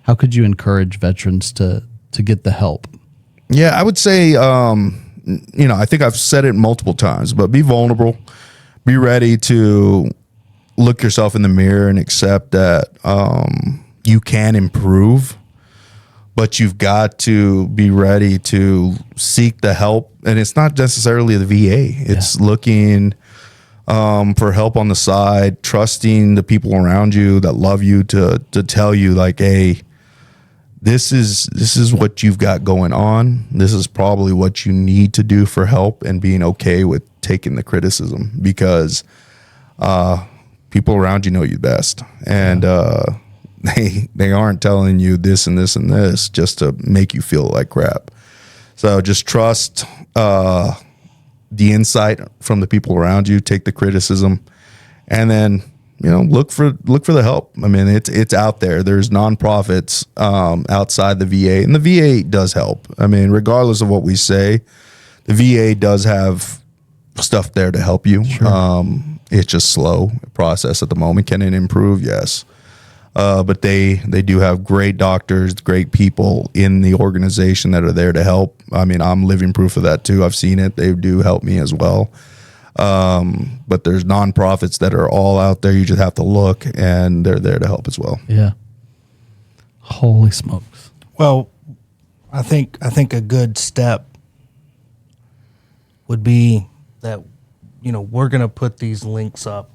how could you encourage veterans to get the help? Yeah, I would say, I think I've said it multiple times, but be vulnerable, be ready to look yourself in the mirror and accept that you can improve, but you've got to be ready to seek the help. And it's not necessarily the VA. It's looking for help on the side, trusting the people around you that love you to tell you like, hey, this is what you've got going on. This is probably what you need to do for help, and being okay with taking the criticism, because people around you know you best. And they aren't telling you this and this and this just to make you feel like crap. So just trust the insight from the people around you, take the criticism, and then look for the help. I mean, it's out there. There's nonprofits outside the VA, and the VA does help. I mean, regardless of what we say, the VA does have stuff there to help you. Sure. It's just slow process at the moment. Can it improve? Yes. But they do have great doctors, great people in the organization that are there to help. I mean, I'm living proof of that too. I've seen it. They do help me as well. But there's nonprofits that are all out there. You just have to look, and they're there to help as well. Yeah. Holy smokes. Well, I think a good step would be that, we're going to put these links up.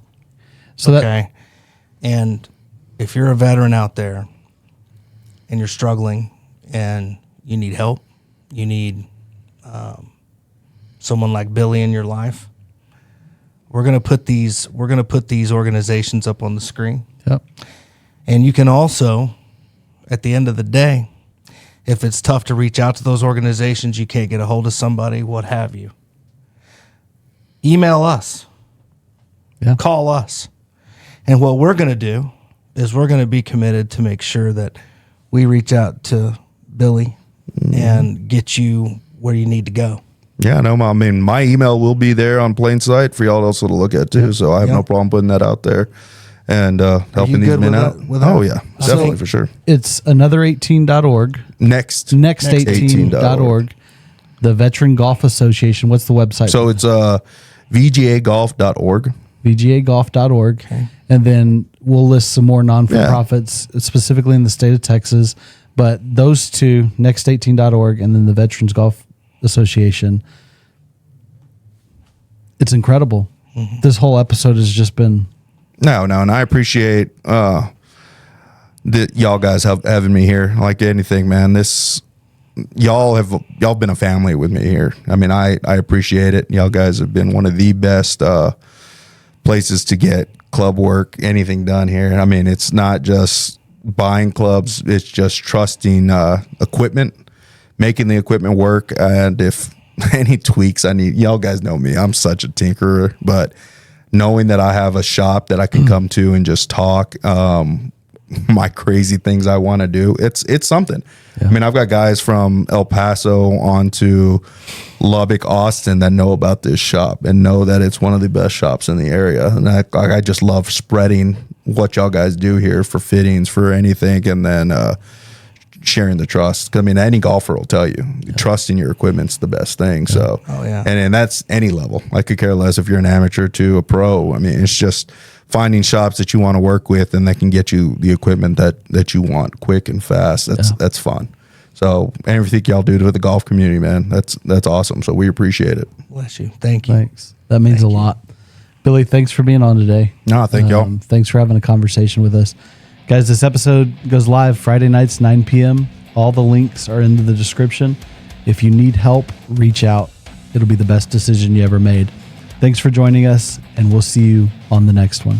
So okay. And if you're a veteran out there and you're struggling and you need help, you need someone like Billy in your life, we're going to put these organizations up on the screen. Yep. And you can also, at the end of the day, if it's tough to reach out to those organizations, you can't get a hold of somebody, what have you, email us. Yeah. Call us. And what we're going to do is we're going to be committed to make sure that we reach out to Billy and get you where you need to go. Yeah, no, I mean, my email will be there on plain sight for y'all also to look at too. So I have no problem putting that out there and helping these men out. Oh yeah, definitely, for sure. It's another18.org. Next18.org. The Veteran Golf Association. What's the website? So it's vgagolf.org. vgagolf.org. Okay. And then we'll list some more non-for-profits specifically in the state of Texas. But those two, next18.org and then the Veterans Golf Association. It's incredible. Mm-hmm. This whole episode has just been... No, and I appreciate that y'all guys having me here. Like anything, man, y'all been a family with me here. I mean, I appreciate it. Y'all guys have been one of the best places to get club work, anything done here. I mean, it's not just buying clubs, it's just trusting equipment, making the equipment work. And if any tweaks I need, y'all guys know me, I'm such a tinkerer, but knowing that I have a shop that I can come to and just talk my crazy things I want to do, it's something. Yeah. I mean, I've got guys from El Paso on to Lubbock, Austin that know about this shop and know that it's one of the best shops in the area. And I just love spreading what y'all guys do here for fittings, for anything, and then sharing the trust. 'Cause I mean, any golfer will tell you, trusting your equipment's the best thing. So, and that's any level. I could care less if you're an amateur to a pro. I mean, it's just finding shops that you want to work with and that can get you the equipment that you want quick and fast. That's fun. So everything y'all do to the golf community, man, that's awesome. So we appreciate it. Bless you. Thank you. Thanks. That means a lot. Billy, thanks for being on today. No, thank y'all. Thanks for having a conversation with us. Guys, this episode goes live Friday nights, 9 p.m. All the links are in the description. If you need help, reach out. It'll be the best decision you ever made. Thanks for joining us, and we'll see you on the next one.